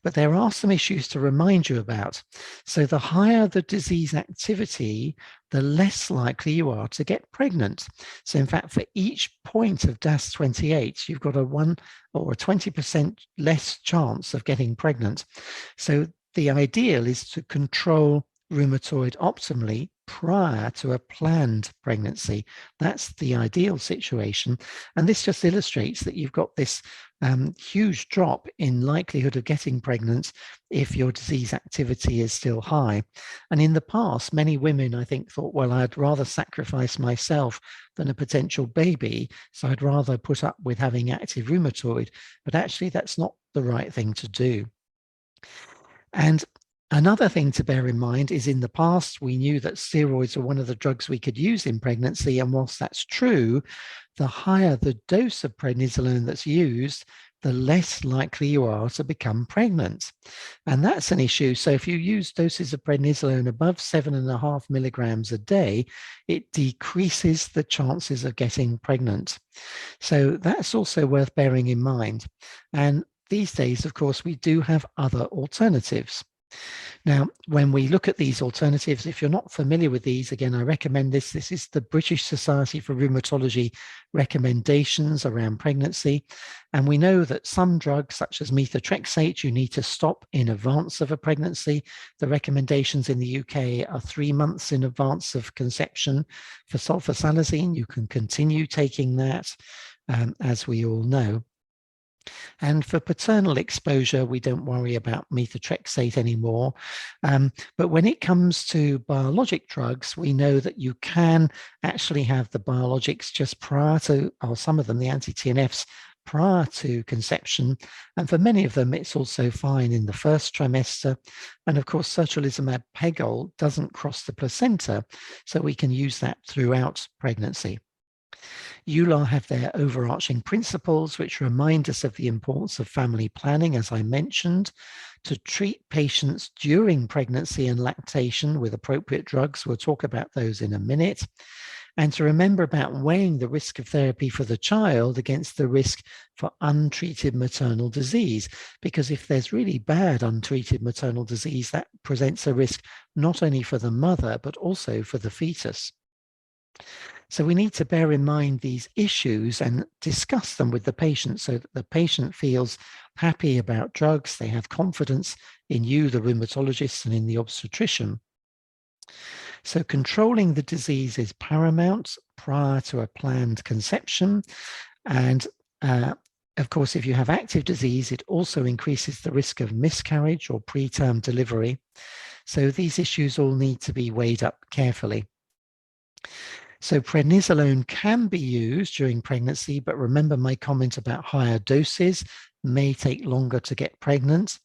But there are some issues to remind you about. So the higher the disease activity, the less likely you are to get pregnant. So in fact, for each point of DAS28, you've got a 1 or a 20% less chance of getting pregnant. So the ideal is to control rheumatoid optimally prior to a planned pregnancy. That's the ideal situation. And this just illustrates that you've got this huge drop in likelihood of getting pregnant if your disease activity is still high. And in the past, many women, I think, thought, well, I'd rather sacrifice myself than a potential baby, so I'd rather put up with having active rheumatoid. But actually, that's not the right thing to do. And another thing to bear in mind is in the past, we knew that steroids are one of the drugs we could use in pregnancy. And whilst that's true, the higher the dose of prednisolone that's used, the less likely you are to become pregnant. And that's an issue. So if you use doses of prednisolone above 7.5 milligrams a day, it decreases the chances of getting pregnant. So that's also worth bearing in mind. And these days, of course, we do have other alternatives. Now, when we look at these alternatives, if you're not familiar with these, again, I recommend this. This is the British Society for Rheumatology recommendations around pregnancy. And we know that some drugs, such as methotrexate, you need to stop in advance of a pregnancy. The recommendations in the UK are 3 months in advance of conception. For sulfasalazine, you can continue taking that, as we all know. And for paternal exposure, we don't worry about methotrexate anymore. But when it comes to biologic drugs, we know that you can actually have the biologics just prior to, or some of them, the anti-TNFs, prior to conception. And for many of them, it's also fine in the first trimester. And of course, sertolizumab pegol doesn't cross the placenta, so we can use that throughout pregnancy. EULAR have their overarching principles, which remind us of the importance of family planning, as I mentioned, to treat patients during pregnancy and lactation with appropriate drugs. We'll talk about those in a minute. And to remember about weighing the risk of therapy for the child against the risk for untreated maternal disease. Because if there's really bad untreated maternal disease, that presents a risk not only for the mother, but also for the fetus. So we need to bear in mind these issues and discuss them with the patient so that the patient feels happy about drugs, they have confidence in you, the rheumatologist, and in the obstetrician. So controlling the disease is paramount prior to a planned conception. And of course, if you have active disease, it also increases the risk of miscarriage or preterm delivery. So these issues all need to be weighed up carefully. So prednisolone can be used during pregnancy, but remember my comment about higher doses may take longer to get pregnant.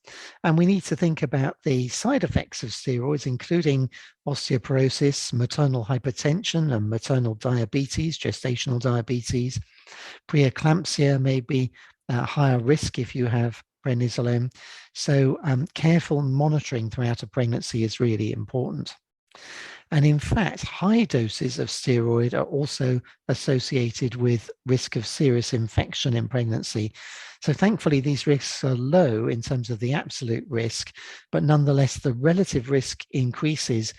And we need to think about the side effects of steroids, including osteoporosis, maternal hypertension, and maternal diabetes, gestational diabetes. Preeclampsia may be a higher risk if you have prednisolone. So careful monitoring throughout a pregnancy is really important. And in fact, high doses of steroid are also associated with risk of serious infection in pregnancy. So thankfully, these risks are low in terms of the absolute risk, but nonetheless, the relative risk increases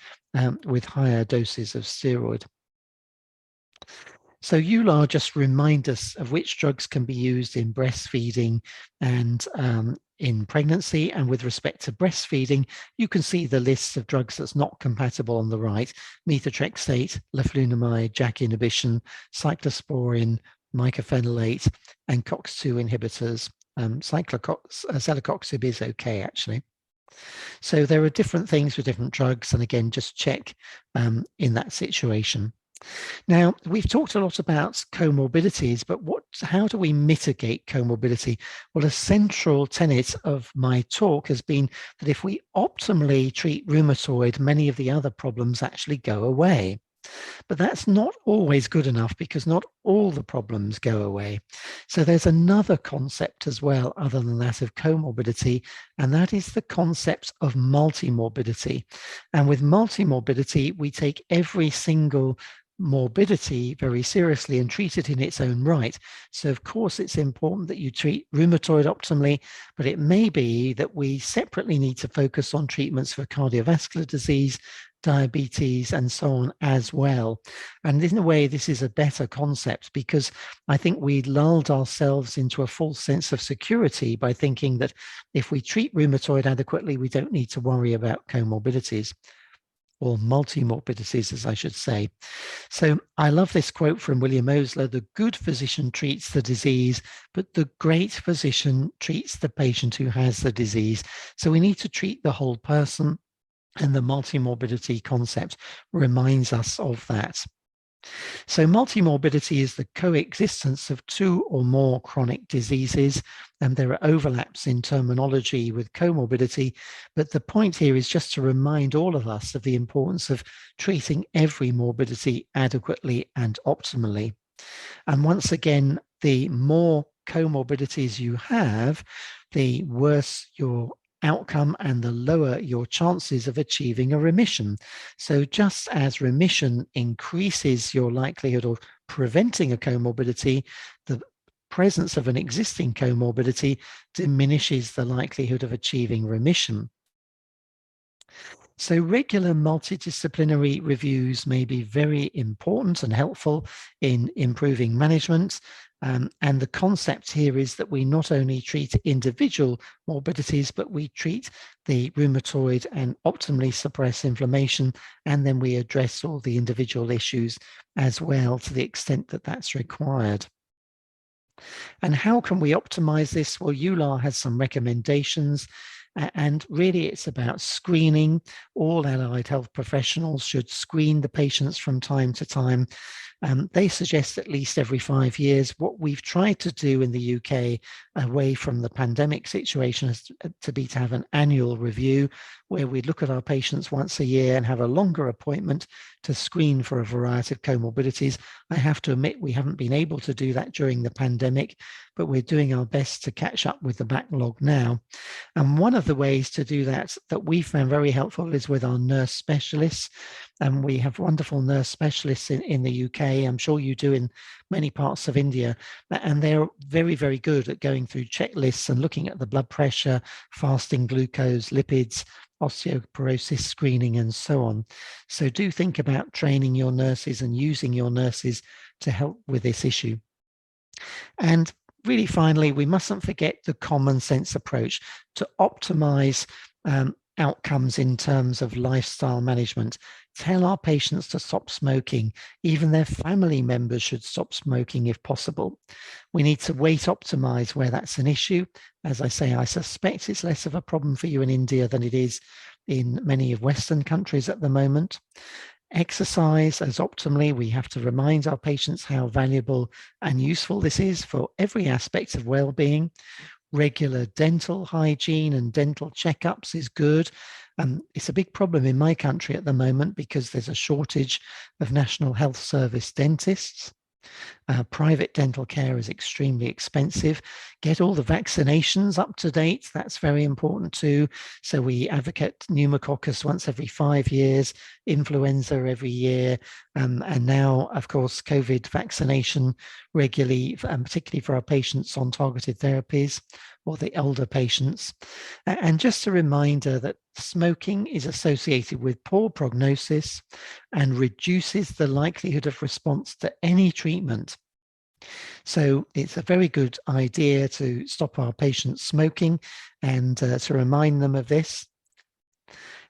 with higher doses of steroid. So EULAR just remind us of which drugs can be used in breastfeeding and in pregnancy. And with respect to breastfeeding, you can see the list of drugs that's not compatible on the right: methotrexate, leflunomide, JAK inhibition, cyclosporin, mycophenolate, and COX-2 inhibitors. Celecoxib is okay, actually. So there are different things for different drugs. And again, just check in that situation. Now, we've talked a lot about comorbidities, but how do we mitigate comorbidity? Well, a central tenet of my talk has been that if we optimally treat rheumatoid, many of the other problems actually go away. But that's not always good enough because not all the problems go away. So there's another concept as well, other than that of comorbidity, and that is the concept of multimorbidity. And with multimorbidity, we take every single morbidity very seriously and treat it in its own right. So of course it's important that you treat rheumatoid optimally, but it may be that we separately need to focus on treatments for cardiovascular disease, diabetes, and so on as well. And in a way, this is a better concept because I think we lulled ourselves into a false sense of security by thinking that if we treat rheumatoid adequately, we don't need to worry about comorbidities, or multimorbidities, as I should say. So I love this quote from William Osler: "The good physician treats the disease, but the great physician treats the patient who has the disease." So we need to treat the whole person, and the multimorbidity concept reminds us of that. So multimorbidity is the coexistence of two or more chronic diseases, and there are overlaps in terminology with comorbidity, but the point here is just to remind all of us of the importance of treating every morbidity adequately and optimally. And once again, the more comorbidities you have, the worse your outcome and the lower your chances of achieving a remission. So just as remission increases your likelihood of preventing a comorbidity, the presence of an existing comorbidity diminishes the likelihood of achieving remission. So regular multidisciplinary reviews may be very important and helpful in improving management. And the concept here is that we not only treat individual morbidities, but we treat the rheumatoid and optimally suppress inflammation, and then we address all the individual issues as well to the extent that that's required. And how can we optimize this? Well, EULAR has some recommendations. And really, it's about screening. All allied health professionals should screen the patients from time to time. They suggest at least every 5 years. What we've tried to do in the UK, away from the pandemic situation, is to have an annual review where we look at our patients once a year and have a longer appointment to screen for a variety of comorbidities. I have to admit we haven't been able to do that during the pandemic, but we're doing our best to catch up with the backlog now. And one of the ways to do that we found very helpful is with our nurse specialists. And we have wonderful nurse specialists in the UK. I'm sure you do in many parts of India. And they're very, very good at going through checklists and looking at the blood pressure, fasting glucose, lipids, osteoporosis screening, and so on. So do think about training your nurses and using your nurses to help with this issue. And really, finally, we mustn't forget the common sense approach to optimize outcomes in terms of lifestyle management. Tell our patients to stop smoking. Even their family members should stop smoking if possible. We need to weight optimize where that's an issue. As I say, I suspect it's less of a problem for you in India than it is in many of Western countries at the moment. Exercise as optimally. We have to remind our patients how valuable and useful this is for every aspect of well-being. Regular dental hygiene and dental checkups is good. It's a big problem in my country at the moment because there's a shortage of National Health Service dentists. Private dental care is extremely expensive. Get all the vaccinations up to date. That's very important too. So we advocate pneumococcus once every 5 years, influenza every year, and now, of course, COVID vaccination regularly, particularly for our patients on targeted therapies or the elder patients. And just a reminder that smoking is associated with poor prognosis and reduces the likelihood of response to any treatment. So it's a very good idea to stop our patients smoking and to remind them of this.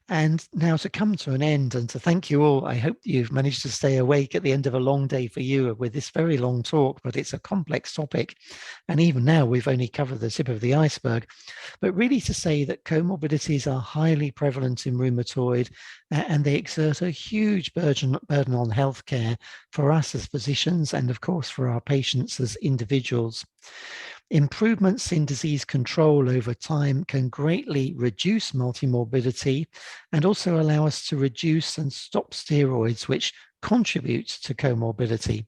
And now to come to an end and to thank you all, I hope you've managed to stay awake at the end of a long day for you with this very long talk, but it's a complex topic. And even now we've only covered the tip of the iceberg, but really to say that comorbidities are highly prevalent in rheumatoid and they exert a huge burden on healthcare for us as physicians and of course for our patients as individuals. Improvements in disease control over time can greatly reduce multimorbidity and also allow us to reduce and stop steroids, which contributes to comorbidity.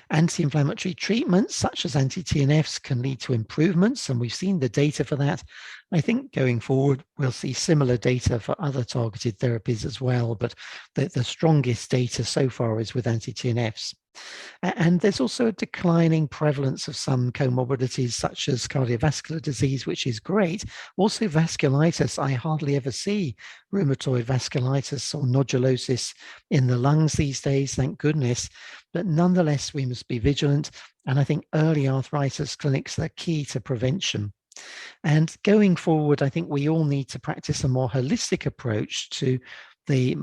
Anti-inflammatory treatments such as anti-TNFs can lead to improvements, and we've seen the data for that. I think going forward, we'll see similar data for other targeted therapies as well, but the strongest data so far is with anti-TNFs. And there's also a declining prevalence of some comorbidities such as cardiovascular disease, which is great. Also vasculitis. I hardly ever see rheumatoid vasculitis or nodulosis in the lungs these days, thank goodness. But nonetheless, we must be vigilant. And I think early arthritis clinics are key to prevention. And going forward, I think we all need to practice a more holistic approach to the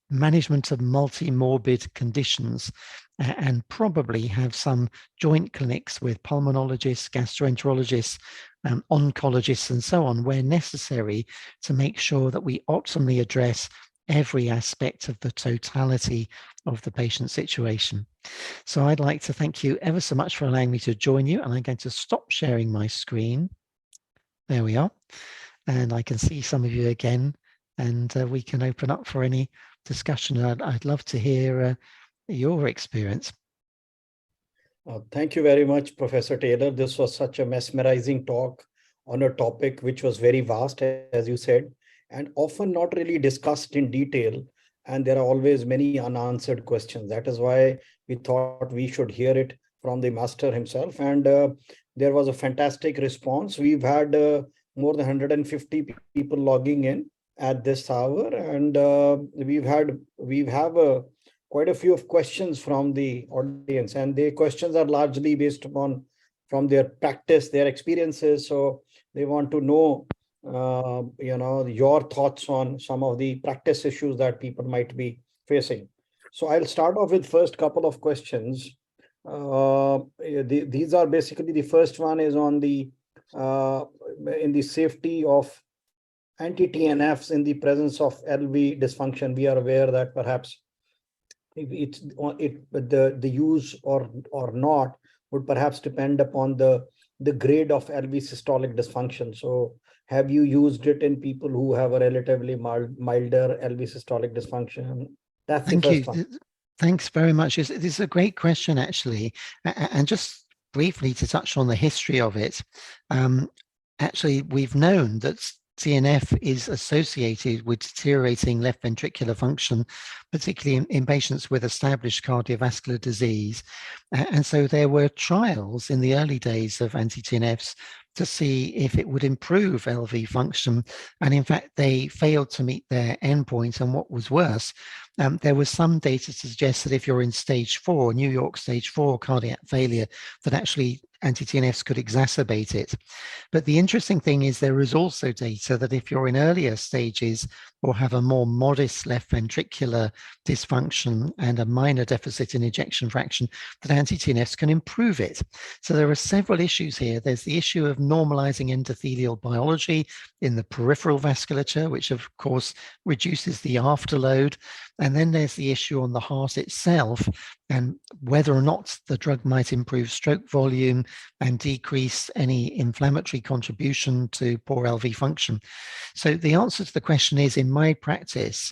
management of multi-morbid conditions and probably have some joint clinics with pulmonologists, gastroenterologists, oncologists, and so on, where necessary, to make sure that we optimally address every aspect of the totality of the patient situation. So I'd like to thank you ever so much for allowing me to join you, and I'm going to stop sharing my screen. There we are. And I can see some of you again, and we can open up for any discussion. I'd love to hear your experience. Thank you very much, Professor Taylor. This was such a mesmerizing talk on a topic which was very vast, as you said, and often not really discussed in detail. And there are always many unanswered questions. That is why we thought we should hear it from the master himself. And there was a fantastic response. We've had more than 150 people logging in at this hour, and we have quite a few of questions from the audience, and the questions are largely based upon from their practice, their experiences. So they want to know, your thoughts on some of the practice issues that people might be facing. So I'll start off with first couple of questions. These are basically, the first one is on the in the safety of anti-TNFs in the presence of LV dysfunction. We are aware that perhaps the use or not would perhaps depend upon the grade of LV systolic dysfunction. So have you used it in people who have a relatively milder LV systolic dysfunction? That's the first one. Thanks very much. This is a great question, actually. And just briefly to touch on the history of it, actually, we've known that TNF is associated with deteriorating left ventricular function, particularly in patients with established cardiovascular disease. And so there were trials in the early days of anti-TNFs to see if it would improve LV function. And in fact, they failed to meet their endpoint. And what was worse, there was some data to suggest that if you're in stage 4, New York stage 4 cardiac failure, that actually anti-TNFs could exacerbate it. But the interesting thing is there is also data that if you're in earlier stages or have a more modest left ventricular dysfunction and a minor deficit in ejection fraction, that anti-TNFs can improve it. So there are several issues here. There's the issue of normalizing endothelial biology in the peripheral vasculature, which of course reduces the afterload. And then there's the issue on the heart itself and whether or not the drug might improve stroke volume and decrease any inflammatory contribution to poor LV function. So the answer to the question is, in my practice,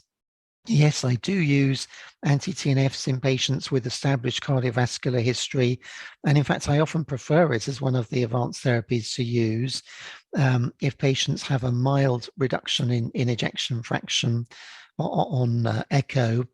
yes, I do use anti-TNFs in patients with established cardiovascular history. And in fact, I often prefer it as one of the advanced therapies to use if patients have a mild reduction in ejection fraction on echo.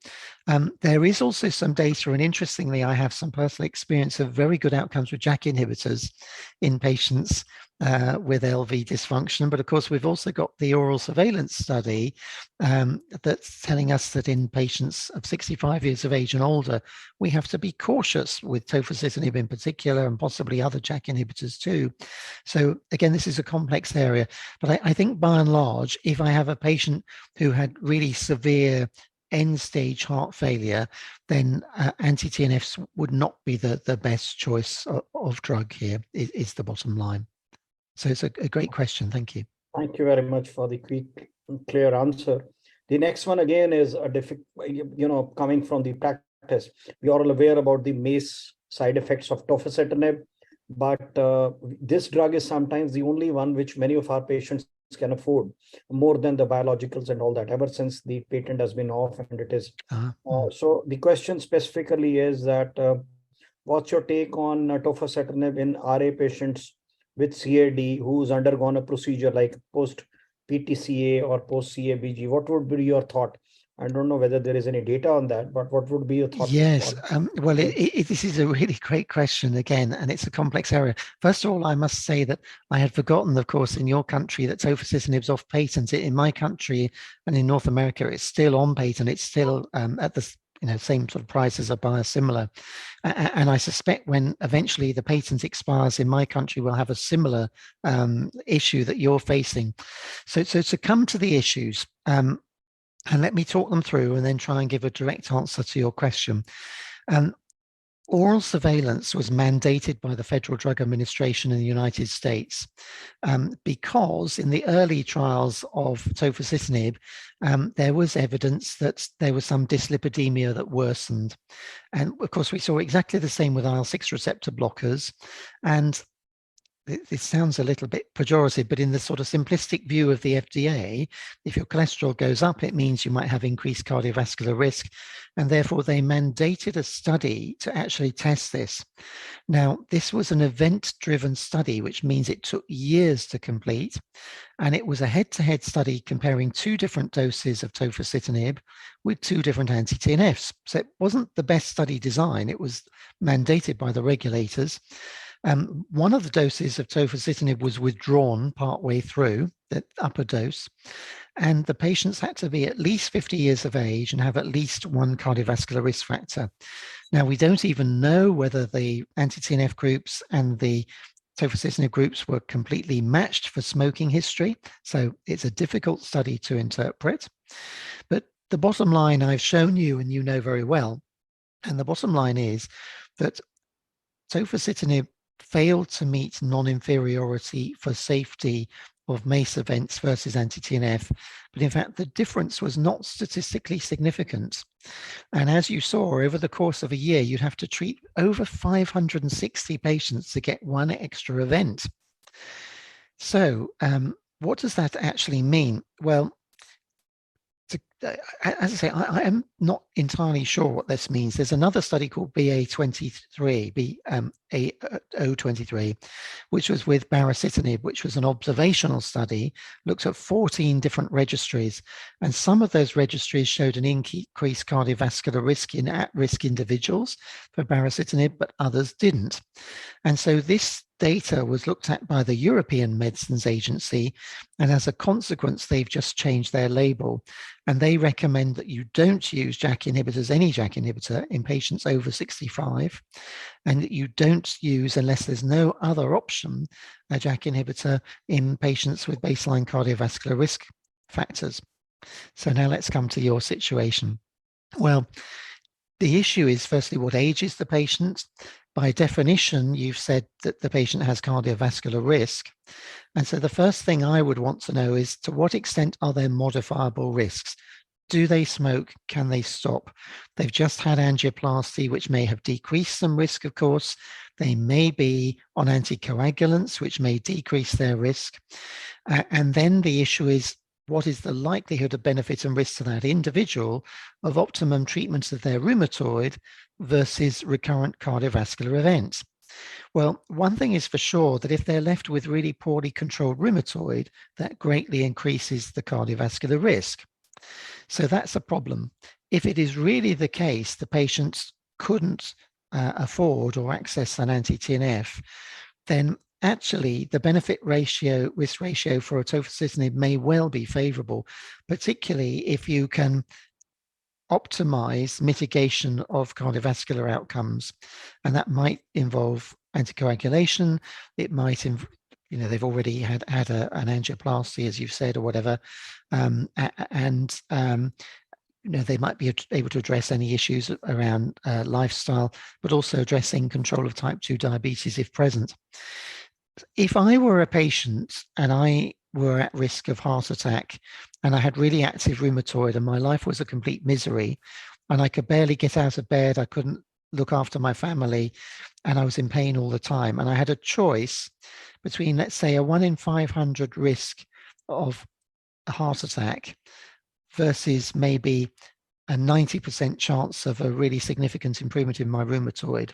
There is also some data, and interestingly, I have some personal experience of very good outcomes with JAK inhibitors in patients with LV dysfunction. But of course, we've also got the oral surveillance study that's telling us that in patients of 65 years of age and older, we have to be cautious with tofacitinib in particular, and possibly other JAK inhibitors too. So again, this is a complex area, but I think by and large, if I have a patient who had really severe end-stage heart failure, then anti-TNFs would not be the best choice of drug here, is the bottom line. So it's a great question. Thank you. Thank you very much for the quick, clear answer. The next one again is a coming from the practice. We are all aware about the MACE side effects of tofacitinib, but this drug is sometimes the only one which many of our patients can afford, more than the biologicals and all that, ever since the patent has been off and it is. So the question specifically is that what's your take on tofacitinib in RA patients with CAD who's undergone a procedure like post PTCA or post CABG? What would be your thought? I don't know whether there is any data on that, but what would be your thought? Yes, well, this is a really great question again, and it's a complex area. First of all, I must say that I had forgotten, of course, in your country that tofacitinib's off patent. In my country and in North America, it's still on patent. It's still at the same sort of price as a biosimilar. And I suspect when eventually the patent expires in my country, we'll have a similar issue that you're facing. So to come to the issues, and let me talk them through and then try and give a direct answer to your question. Oral surveillance was mandated by the Federal Drug Administration in the United States because in the early trials of tofacitinib, there was evidence that there was some dyslipidemia that worsened. And of course, we saw exactly the same with IL-6 receptor blockers. And this sounds a little bit pejorative, but in the sort of simplistic view of the FDA, if your cholesterol goes up, it means you might have increased cardiovascular risk, and therefore they mandated a study to actually test this. Now, this was an event-driven study, which means it took years to complete, and it was a head-to-head study comparing 2 different doses of tofacitinib with 2 different anti-TNFs. So it wasn't the best study design. It was mandated by the regulators. One of the doses of tofacitinib was withdrawn partway through, the upper dose, and the patients had to be at least 50 years of age and have at least 1 cardiovascular risk factor. Now, we don't even know whether the anti-TNF groups and the tofacitinib groups were completely matched for smoking history, so it's a difficult study to interpret. But the bottom line I've shown you, and you know very well, and the bottom line is that tofacitinib failed to meet non-inferiority for safety of MACE events versus anti-TNF, but in fact the difference was not statistically significant. And as you saw, over the course of a year, you'd have to treat over 560 patients to get 1 extra event. So what does that actually mean? Well, as I say, I am not entirely sure what this means. There's another study called BA23, which was with baricitinib, which was an observational study, looked at 14 different registries, and some of those registries showed an increased cardiovascular risk in at-risk individuals for baricitinib, but others didn't. And so this data was looked at by the European Medicines Agency, and as a consequence, they've just changed their label, and they recommend that you don't use JAK inhibitors, any JAK inhibitor, in patients over 65, and that you don't use, unless there's no other option, a JAK inhibitor in patients with baseline cardiovascular risk factors. So now let's come to your situation. Well, the issue is, firstly, what age is the patient? By definition, you've said that the patient has cardiovascular risk. And so the first thing I would want to know is, to what extent are there modifiable risks? Do they smoke? Can they stop? They've just had angioplasty, which may have decreased some risk, of course. They may be on anticoagulants, which may decrease their risk. And then the issue is, what is the likelihood of benefit and risk to that individual of optimum treatment of their rheumatoid versus recurrent cardiovascular events? Well, one thing is for sure, that if they're left with really poorly controlled rheumatoid, that greatly increases the cardiovascular risk. So that's a problem. If it is really the case the patients couldn't afford or access an anti-TNF, then actually the benefit ratio, risk ratio for tofacitinib may well be favorable, particularly if you can optimize mitigation of cardiovascular outcomes. And that might involve anticoagulation. It might, they've already had an angioplasty, as you've said, or whatever. They might be able to address any issues around lifestyle, but also addressing control of type 2 diabetes if present. If I were a patient and I were at risk of heart attack and I had really active rheumatoid and my life was a complete misery and I could barely get out of bed, I couldn't look after my family, and I was in pain all the time, and I had a choice between, let's say, a 1 in 500 risk of a heart attack versus maybe a 90% chance of a really significant improvement in my rheumatoid,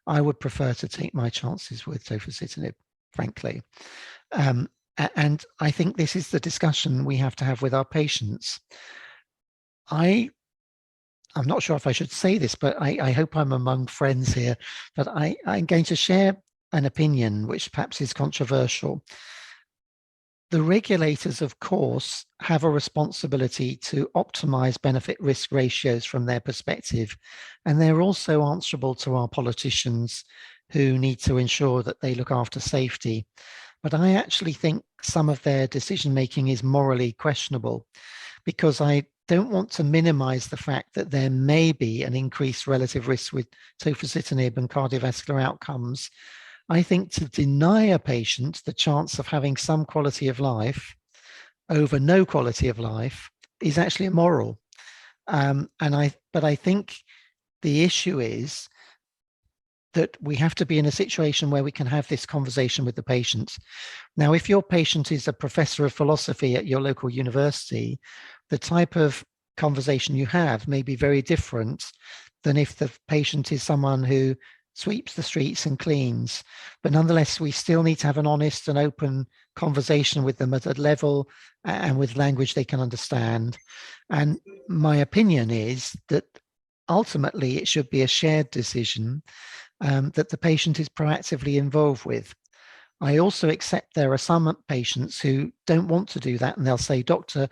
I would prefer to take my chances with tofacitinib, frankly. And I think this is the discussion we have to have with our patients. I'm not sure if I should say this, but I hope I'm among friends here, but I'm going to share an opinion which perhaps is controversial. The regulators, of course, have a responsibility to optimize benefit risk ratios from their perspective, and they're also answerable to our politicians who need to ensure that they look after safety. But I actually think some of their decision making is morally questionable, because I don't want to minimize the fact that there may be an increased relative risk with tofacitinib and cardiovascular outcomes. I think to deny a patient the chance of having some quality of life over no quality of life is actually immoral. But I think the issue is that we have to be in a situation where we can have this conversation with the patient. Now, if your patient is a professor of philosophy at your local university, the type of conversation you have may be very different than if the patient is someone who sweeps the streets and cleans. But nonetheless, we still need to have an honest and open conversation with them at a level and with language they can understand. And my opinion is that ultimately it should be a shared decision that the patient is proactively involved with. I also accept there are some patients who don't want to do that, and they'll say, "Doctor,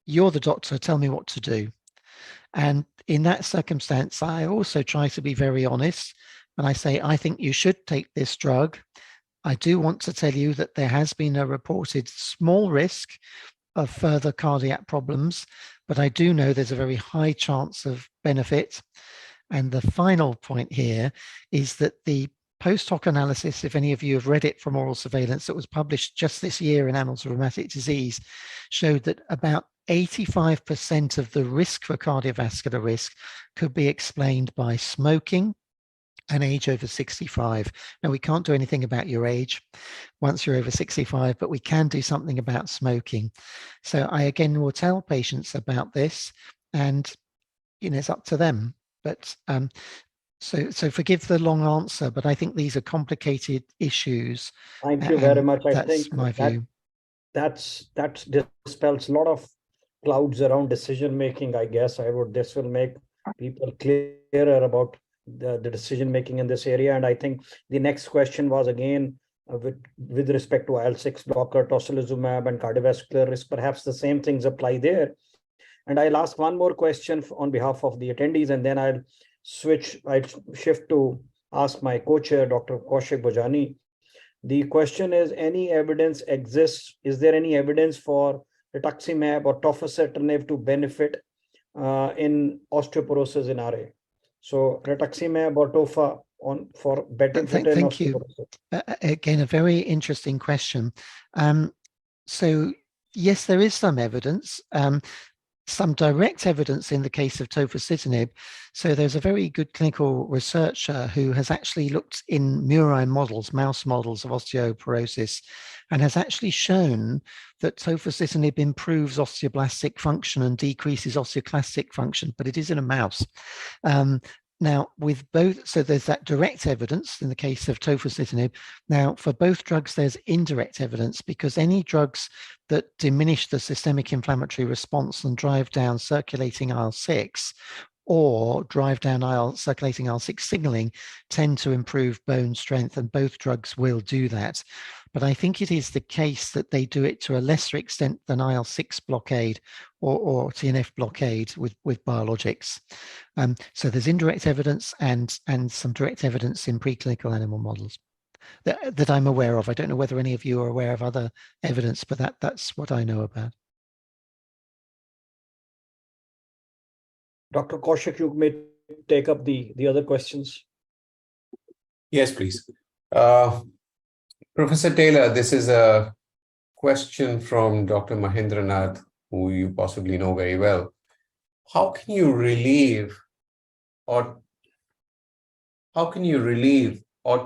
you're the doctor, tell me what to do." And in that circumstance, I also try to be very honest, and I say, "I think you should take this drug. I do want to tell you that there has been a reported small risk of further cardiac problems, but I do know there's a very high chance of benefit." And the final point here is that the post hoc analysis, if any of you have read it from oral surveillance, that was published just this year in Annals of Rheumatic Disease, showed that about 85% of the risk for cardiovascular risk could be explained by smoking and age over 65. Now, we can't do anything about your age once you're over 65, but we can do something about smoking. So I again will tell patients about this, and it's up to them. But so forgive the long answer, but I think these are complicated issues. Thank you very much. I that's think my view. That dispels a lot of clouds around decision making. I guess this will make people clearer about the decision making in this area. And I think the next question was again with respect to IL-6 blocker, tocilizumab, and cardiovascular risk. Perhaps the same things apply there. And I'll ask one more question on behalf of the attendees, and then I'll shift to ask my co-chair, Dr. Kaushik Bhojani. The question is, any evidence exists? Is there any evidence for rituximab or tofacitinib to benefit in osteoporosis in RA? So rituximab or tofa for benefit in osteoporosis. Again, a very interesting question. So yes, there is some evidence. Some direct evidence in the case of tofacitinib. So there's a very good clinical researcher who has actually looked in murine models, mouse models of osteoporosis, and has actually shown that tofacitinib improves osteoblastic function and decreases osteoclastic function, but it is in a mouse. Now, with both, so there's that direct evidence in the case of tofacitinib. Now, for both drugs, there's indirect evidence, because any drugs that diminish the systemic inflammatory response and drive down circulating IL-6 or drive down circulating IL-6 signaling tend to improve bone strength, and both drugs will do that. But I think it is the case that they do it to a lesser extent than IL-6 blockade or TNF blockade with biologics. So there's indirect evidence and some direct evidence in preclinical animal models that I'm aware of. I don't know whether any of you are aware of other evidence, but that's what I know about. Dr. Kaushik, you may take up the other questions. Yes, please. Professor Taylor, this is a question from Dr. Mahendranath, who you possibly know very well. How can you relieve or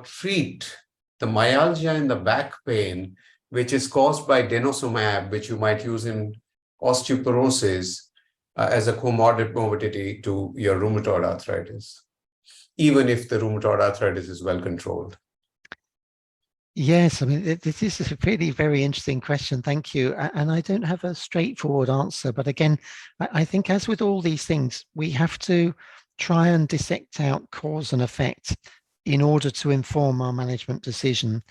treat the myalgia and the back pain, which is caused by denosumab, which you might use in osteoporosis as a comorbidity to your rheumatoid arthritis, even if the rheumatoid arthritis is well controlled? Yes, I mean, this is a really very interesting question. Thank you. And I don't have a straightforward answer. But again, I think as with all these things, we have to try and dissect out cause and effect in order to inform our management decision.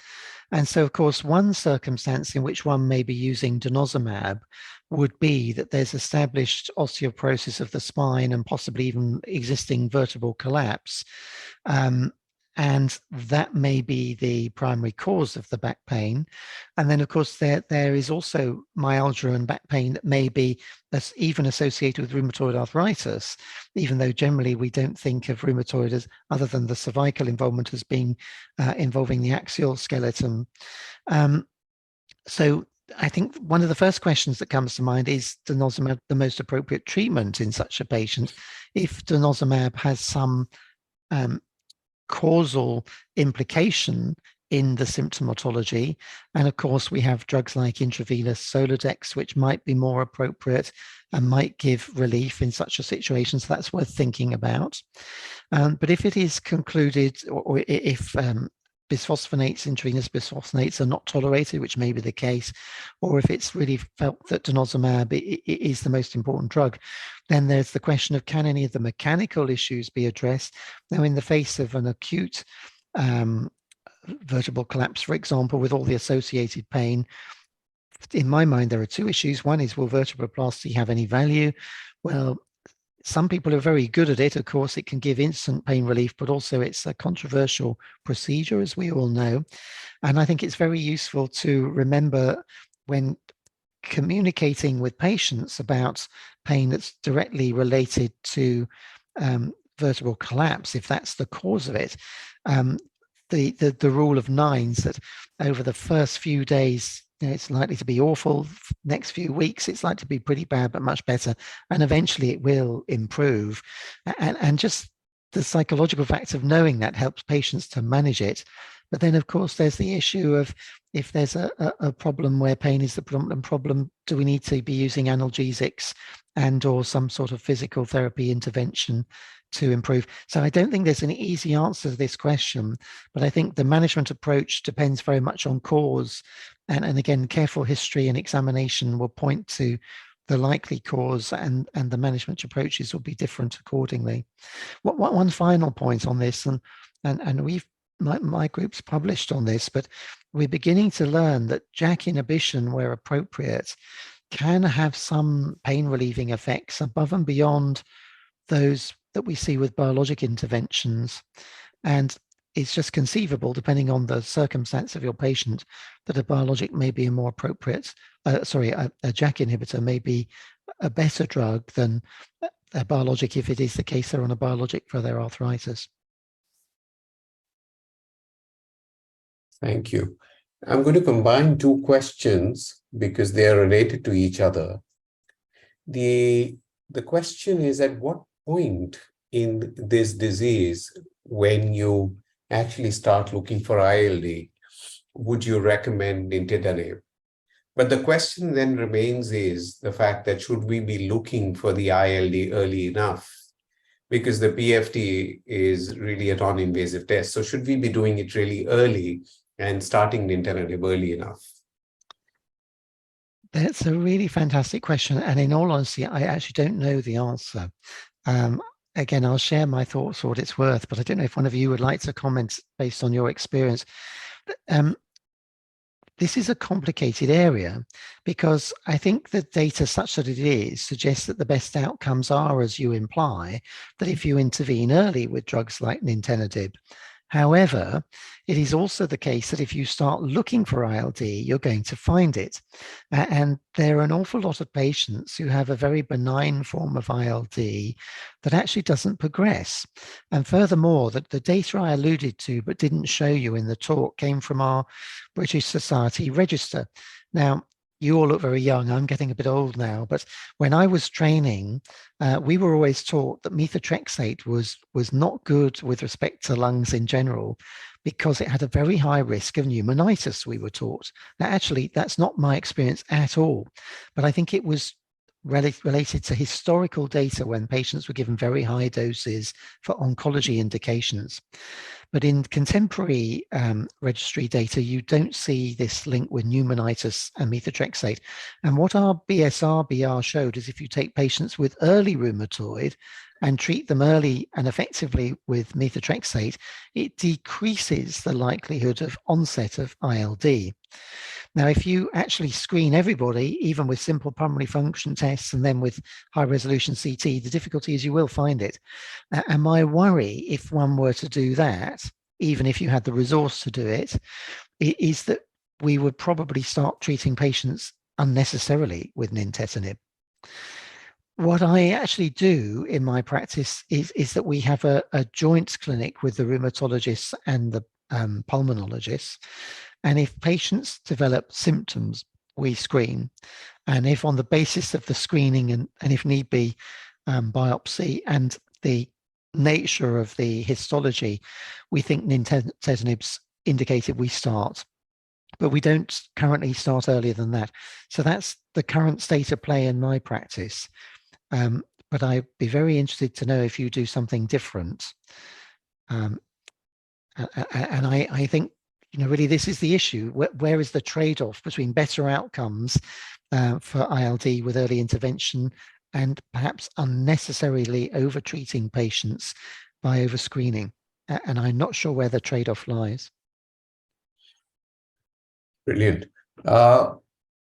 And so, of course, one circumstance in which one may be using denosumab would be that there's established osteoporosis of the spine and possibly even existing vertebral collapse. And that may be the primary cause of the back pain. And then, of course, there is also myalgia and back pain that may be even associated with rheumatoid arthritis, even though generally we don't think of rheumatoid as, other than the cervical involvement, as being involving the axial skeleton. So I think one of the first questions that comes to mind is denosumab the most appropriate treatment in such a patient? If denosumab has some causal implication in the symptomatology, and of course we have drugs like intravenous Soladex, which might be more appropriate and might give relief in such a situation, so that's worth thinking about. But if it is concluded, or if bisphosphonates, intravenous bisphosphonates are not tolerated, which may be the case, or if it's really felt that denosumab is the most important drug, then there's the question of, can any of the mechanical issues be addressed? Now, in the face of an acute vertebral collapse, for example, with all the associated pain, in my mind, there are two issues. One is, will vertebroplasty have any value? Well, some people are very good at it. Of course, it can give instant pain relief, but also it's a controversial procedure, as we all know. And I think it's very useful to remember when communicating with patients about pain that's directly related to vertebral collapse, if that's the cause of it, the rule of nines, that over the first few days, it's likely to be awful. Next few weeks, it's likely to be pretty bad, but much better. And eventually it will improve. And just the psychological fact of knowing that helps patients to manage it. But then, of course, there's the issue of, if there's a problem where pain is the predominant problem, do we need to be using analgesics and or some sort of physical therapy intervention to improve? So I don't think there's an easy answer to this question, but I think the management approach depends very much on cause. And again, careful history and examination will point to the likely cause, and the management approaches will be different accordingly. One final point on this, and we've, my group's published on this, but we're beginning to learn that JAK inhibition, where appropriate, can have some pain relieving effects above and beyond those that we see with biologic interventions. And it's just conceivable, depending on the circumstance of your patient, that a biologic may be a more appropriate, a JAK inhibitor may be a better drug than a biologic, if it is the case they're on a biologic for their arthritis. Thank you. I'm going to combine two questions because they are related to each other. The question is, at what point in this disease, when you actually start looking for ILD, would you recommend nintedanib? But the question then remains is the fact that, should we be looking for the ILD early enough? Because the PFT is really a non-invasive test. So should we be doing it really early and starting nintedanib early enough? That's a really fantastic question. And in all honesty, I actually don't know the answer. again, I'll share my thoughts for what it's worth, but I don't know if one of you would like to comment based on your experience. This is a complicated area because I think the data such that it is suggests that the best outcomes are, as you imply, that if you intervene early with drugs like nintedanib. However, it is also the case that if you start looking for ILD, you're going to find it. And there are an awful lot of patients who have a very benign form of ILD that actually doesn't progress. And furthermore, that the data I alluded to but didn't show you in the talk came from our British Society register. Now, you all look very young. I'm getting a bit old now, but when I was training, we were always taught that methotrexate was not good with respect to lungs in general because it had a very high risk of pneumonitis, we were taught. Now, actually, that's not my experience at all, but I think it was related to historical data when patients were given very high doses for oncology indications. But in contemporary registry data, you don't see this link with pneumonitis and methotrexate. And what our BSR-BR showed is if you take patients with early rheumatoid and treat them early and effectively with methotrexate, it decreases the likelihood of onset of ILD. Now, if you actually screen everybody, even with simple pulmonary function tests and then with high resolution CT, the difficulty is you will find it. And my worry, if one were to do that, even if you had the resource to do it, is that we would probably start treating patients unnecessarily with nintedanib. What I actually do in my practice is that we have a joint clinic with the rheumatologists and the pulmonologists. And if patients develop symptoms, we screen. And if on the basis of the screening and if need be, biopsy and the nature of the histology, we think nintedanib's indicated, we start. But we don't currently start earlier than that. So that's the current state of play in my practice. But I'd be very interested to know if you do something different. And I think, really this is the issue. Where is the trade-off between better outcomes for ILD with early intervention and perhaps unnecessarily over-treating patients by over-screening? And I'm not sure where the trade-off lies. Brilliant.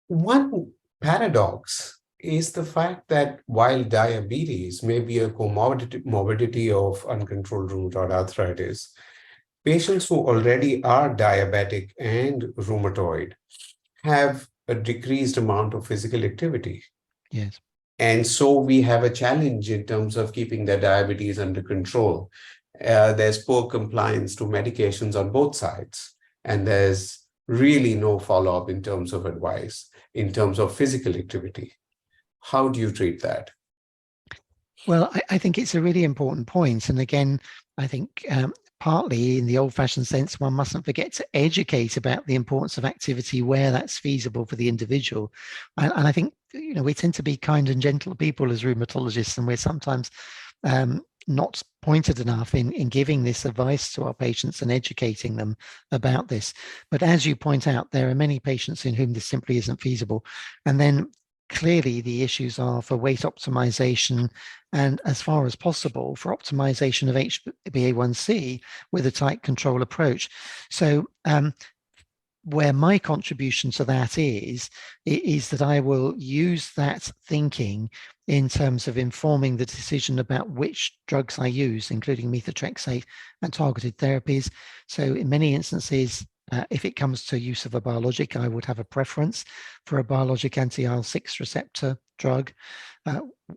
One paradox is the fact that while diabetes may be a comorbidity of uncontrolled rheumatoid arthritis, patients who already are diabetic and rheumatoid have a decreased amount of physical activity. Yes. And so we have a challenge in terms of keeping their diabetes under control. There's poor compliance to medications on both sides, and there's really no follow-up in terms of advice, in terms of physical activity. How do you treat that? Well, I think it's a really important point. And again, I think partly in the old-fashioned sense, one mustn't forget to educate about the importance of activity where that's feasible for the individual. And I think, we tend to be kind and gentle people as rheumatologists, and we're sometimes not pointed enough in giving this advice to our patients and educating them about this. But as you point out, there are many patients in whom this simply isn't feasible. And then clearly the issues are for weight optimization and, as far as possible, for optimization of HbA1c with a tight control approach. So where my contribution to that is that I will use that thinking in terms of informing the decision about which drugs I use, including methotrexate and targeted therapies. So in many instances, if it comes to use of a biologic, I would have a preference for a biologic anti-IL-6 receptor drug.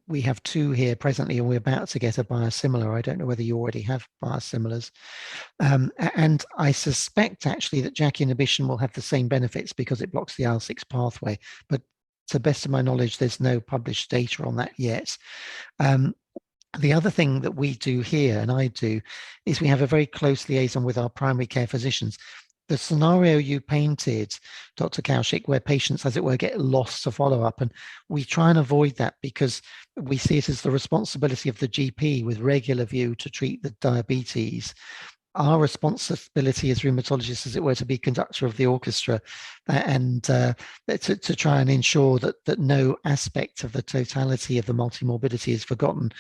We have two here presently, and we're about to get a biosimilar. I don't know whether you already have biosimilars. And I suspect actually that JAK inhibition will have the same benefits because it blocks the IL-6 pathway. But to the best of my knowledge, there's no published data on that yet. The other thing that we do here, and I do, is we have a very close liaison with our primary care physicians. The scenario you painted, Dr. Kaushik, where patients, as it were, get lost to follow up, and we try and avoid that because we see it as the responsibility of the GP with regular view to treat the diabetes. Our responsibility as rheumatologists, as it were, to be conductor of the orchestra and to try and ensure that no aspect of the totality of the multimorbidity is forgotten.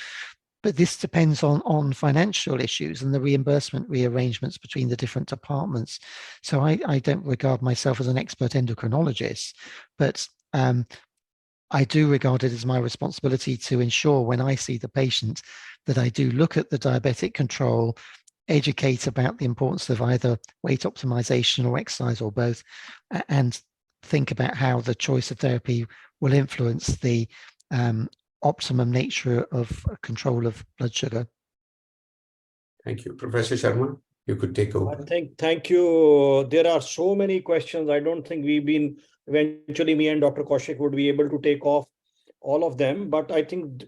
but this depends on financial issues and the reimbursement rearrangements between the different departments. So I don't regard myself as an expert endocrinologist, but I do regard it as my responsibility to ensure when I see the patient that I do look at the diabetic control, educate about the importance of either weight optimization or exercise or both, and think about how the choice of therapy will influence the optimum nature of control of blood sugar. Thank you. Professor Sharma, you could take over. Thank you. There are so many questions. I don't think eventually me and Dr. Kaushik would be able to take off all of them, but I think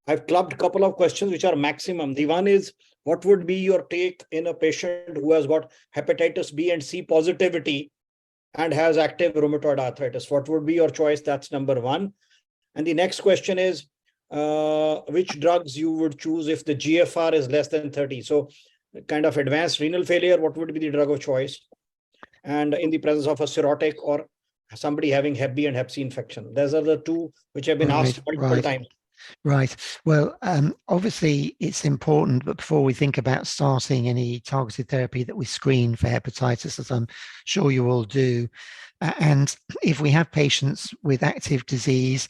I've clubbed a couple of questions which are maximum. The one is, what would be your take in a patient who has got hepatitis B and C positivity and has active rheumatoid arthritis? What would be your choice? That's number one. And the next question is, which drugs you would choose if the GFR is less than 30? So kind of advanced renal failure, what would be the drug of choice? And in the presence of a cirrhotic or somebody having Hep B and Hep C infection. Those are the two which have been asked multiple times. Right. Well, obviously it's important, but before we think about starting any targeted therapy, that we screen for hepatitis, as I'm sure you all do. And if we have patients with active disease,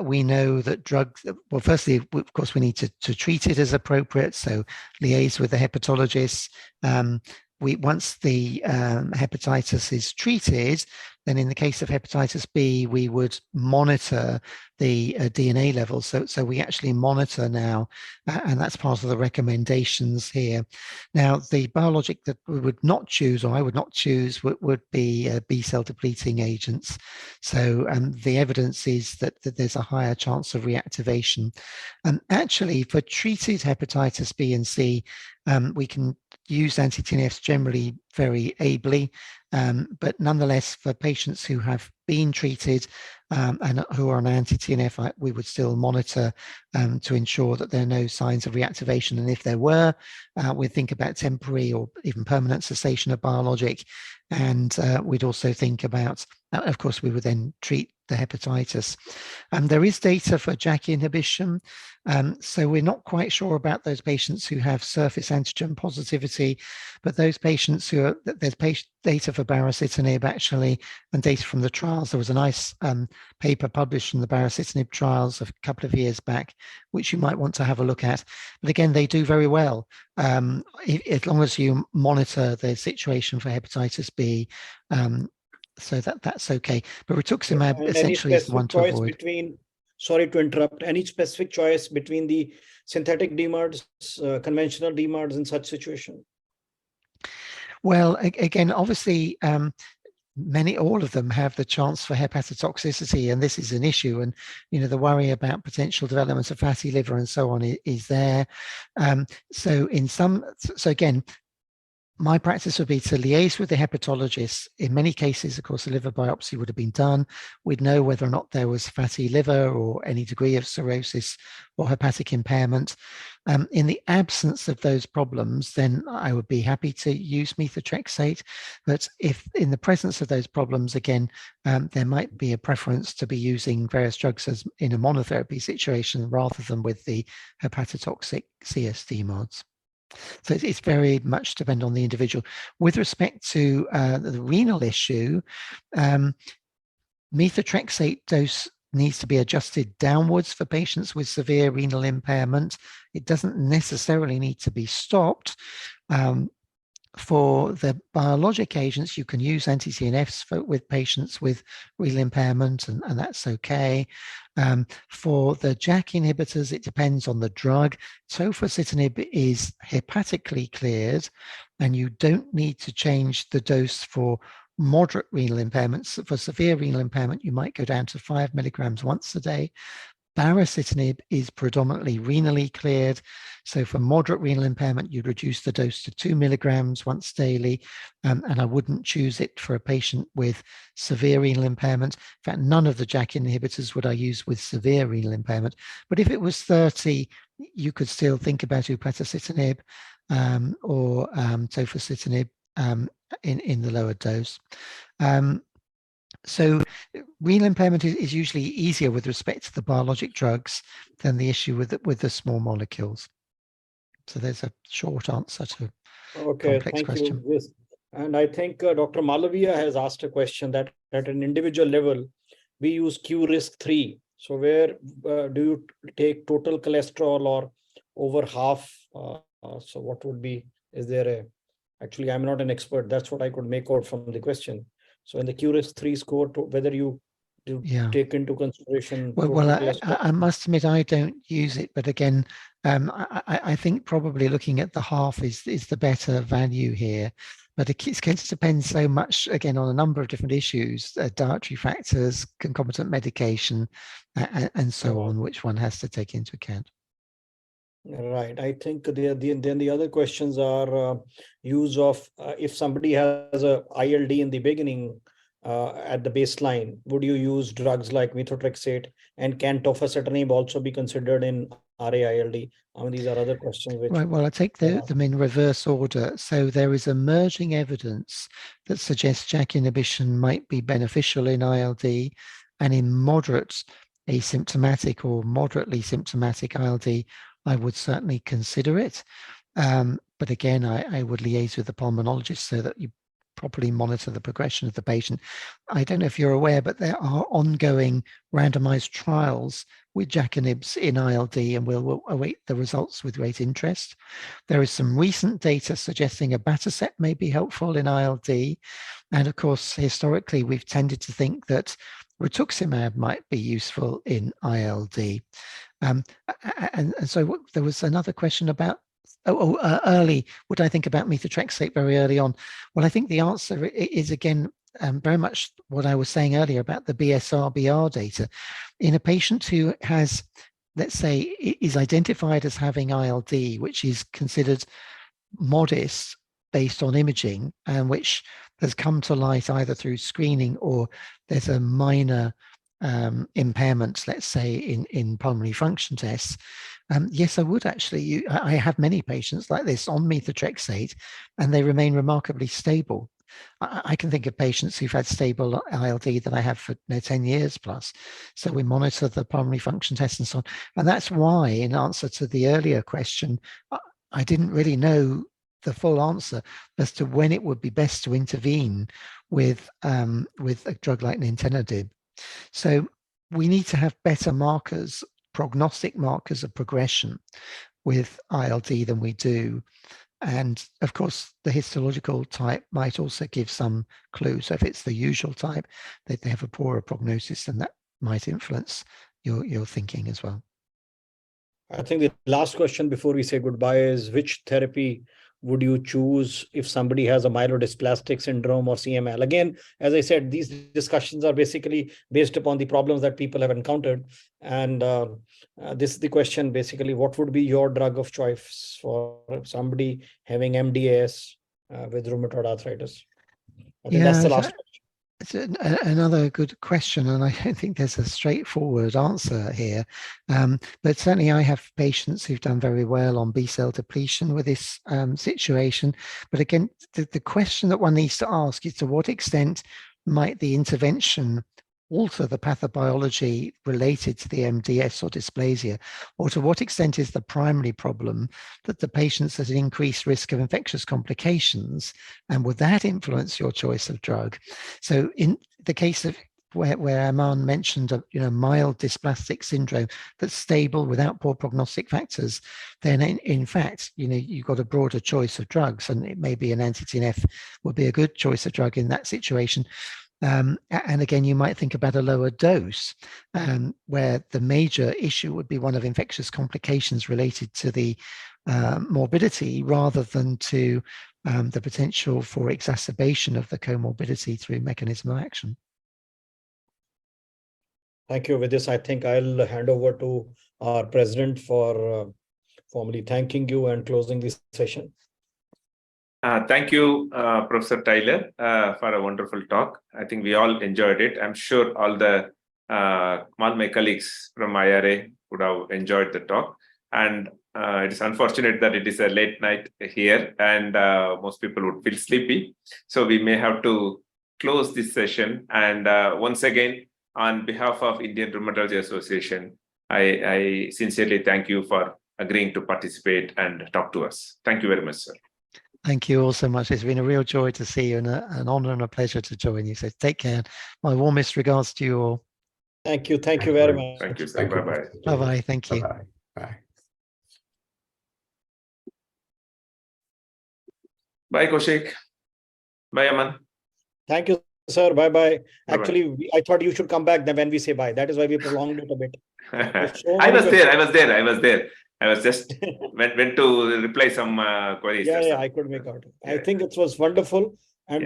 we know that drugs, well, firstly, of course, we need to treat it as appropriate. So liaise with the hepatologist. Once the hepatitis is treated, then in the case of hepatitis B, we would monitor the DNA levels. So we actually monitor now, and that's part of the recommendations here. Now, the biologic that we would not choose, or I would not choose, would be B-cell depleting agents. So the evidence is that there's a higher chance of reactivation. Actually, for treated hepatitis B and C, we can use anti-TNFs generally very ably, but nonetheless, for patients who have been treated and who are on anti-TNF, we would still monitor to ensure that there are no signs of reactivation. And if there were, we'd think about temporary or even permanent cessation of biologic. And we'd also think about, of course, we would then treat the hepatitis. There is data for JAK inhibition. So we're not quite sure about those patients who have surface antigen positivity, but those patients who are, there's data for baricitinib actually, and data from the trials. There was a nice paper published from the baricitinib trials a couple of years back, which you might want to have a look at. But again, they do very well as long as you monitor the situation for hepatitis B. So that's okay. But rituximab essentially is the one to avoid. Sorry to interrupt, any specific choice between the synthetic DMARDs, conventional DMARDs in such situation? Well, again, obviously, all of them have the chance for hepatotoxicity, and this is an issue. And the worry about potential development of fatty liver and so on is there. So again, my practice would be to liaise with the hepatologist. In many cases, of course, a liver biopsy would have been done. We'd know whether or not there was fatty liver or any degree of cirrhosis or hepatic impairment. In the absence of those problems, then I would be happy to use methotrexate. But if in the presence of those problems, again, there might be a preference to be using various drugs as in a monotherapy situation rather than with the hepatotoxic CSD mods. So it's very much depend on the individual. With respect to the renal issue, methotrexate dose needs to be adjusted downwards for patients with severe renal impairment. It doesn't necessarily need to be stopped. For the biologic agents, you can use anti-TNFs with patients with renal impairment, and that's okay. For the JAK inhibitors, it depends on the drug. Tofacitinib is hepatically cleared, and you don't need to change the dose for moderate renal impairments. For severe renal impairment, you might go down to 5 milligrams once a day. Baricitinib is predominantly renally cleared. So for moderate renal impairment, you'd reduce the dose to 2 milligrams once daily. And I wouldn't choose it for a patient with severe renal impairment. In fact, none of the JAK inhibitors would I use with severe renal impairment. But if it was 30, you could still think about upadacitinib or tofacitinib in the lower dose. So renal impairment is usually easier with respect to the biologic drugs than the issue with the small molecules. So there's a short answer to Okay, complex thank question. you. Yes. And I think Dr. Malavia has asked a question that at an individual level, we use Q risk 3. So where do you take total cholesterol or over half? So what would be, is there a, actually, I'm not an expert. That's what I could make out from the question. So in the Q risk 3 score, whether you do take into consideration Well, cholesterol. I must admit I don't use it, but again, I think probably looking at the half is the better value here. But it's going to depend so much, again, on a number of different issues, dietary factors, concomitant medication, and so on, which one has to take into account. Right. I think then the other questions are use of if somebody has a ILD in the beginning at the baseline, would you use drugs like methotrexate, and can tofacitinib also be considered in RA-ILD? I mean, these are other questions which. Right. Well, I take them in reverse order. So there is emerging evidence that suggests JAK inhibition might be beneficial in ILD, and in moderate asymptomatic or moderately symptomatic ILD, I would certainly consider it. But again, I would liaise with the pulmonologist so that you properly monitor the progression of the patient. I don't know if you're aware, but there are ongoing randomized trials with JAK inhibitors in ILD, and we'll await the results with great interest. There is some recent data suggesting abatacept may be helpful in ILD. And of course, historically, we've tended to think that rituximab might be useful in ILD. And so there was another question about early, would I think about methotrexate very early on? Well, I think the answer is, again, very much what I was saying earlier about the BSR-BR data. In a patient who has, let's say, is identified as having ILD, which is considered modest based on imaging, and which has come to light either through screening or there's a minor impairment, let's say, in pulmonary function tests. Yes, I would actually. I have many patients like this on methotrexate, and they remain remarkably stable. I can think of patients who've had stable ILD that I have for 10 years plus. So we monitor the pulmonary function tests and so on. And that's why, in answer to the earlier question, I didn't really know the full answer as to when it would be best to intervene with a drug like nintedanib. So we need to have better markers, prognostic markers of progression with ILD than we do. And of course, the histological type might also give some clue. So if it's the usual type, that they have a poorer prognosis, and that might influence your thinking as well. I think the last question before we say goodbye is, which therapy would you choose if somebody has a myelodysplastic syndrome or CML? Again, as I said, these discussions are basically based upon the problems that people have encountered. And this is the question, basically, what would be your drug of choice for somebody having MDS with rheumatoid arthritis? I think that's the last question. It's another good question, and I don't think there's a straightforward answer here. But certainly I have patients who've done very well on B-cell depletion with this situation. But again, the question that one needs to ask is, to what extent might the intervention alter the pathobiology related to the MDS or dysplasia, or to what extent is the primary problem that the patient's at an increased risk of infectious complications, and would that influence your choice of drug? So in the case of where Aman mentioned a mild dysplastic syndrome that's stable without poor prognostic factors, then in fact, you've got a broader choice of drugs, and it may be an anti-TNF would be a good choice of drug in that situation. And again, you might think about a lower dose, where the major issue would be one of infectious complications related to the morbidity, rather than to the potential for exacerbation of the comorbidity through mechanism of action. Thank you. With this, I think I'll hand over to our president for formally thanking you and closing this session. Thank you, Professor Tyler, for a wonderful talk. I think we all enjoyed it. I'm sure all my colleagues from IRA would have enjoyed the talk. And it is unfortunate that it is a late night here, and most people would feel sleepy. So we may have to close this session. And once again, on behalf of Indian Rheumatology Association, I sincerely thank you for agreeing to participate and talk to us. Thank you very much, sir. Thank you all so much. It's been a real joy to see you and an honor and a pleasure to join you. So take care. My warmest regards to you all. Thank you. Thank you very much. Thank you, sir. Thank you, Bye-bye. Professor Taylor. Bye-bye. Thank you. Bye-bye. Bye. Bye, Kaushik. Bye, Aman. Thank you, sir. Bye bye. Bye-bye. Actually, I thought you should come back then when we say bye. That is why we prolonged it a bit. I was there. I was just went to reply some queries. Yeah, That's yeah, all. I could make out. I Yeah. think it was wonderful. And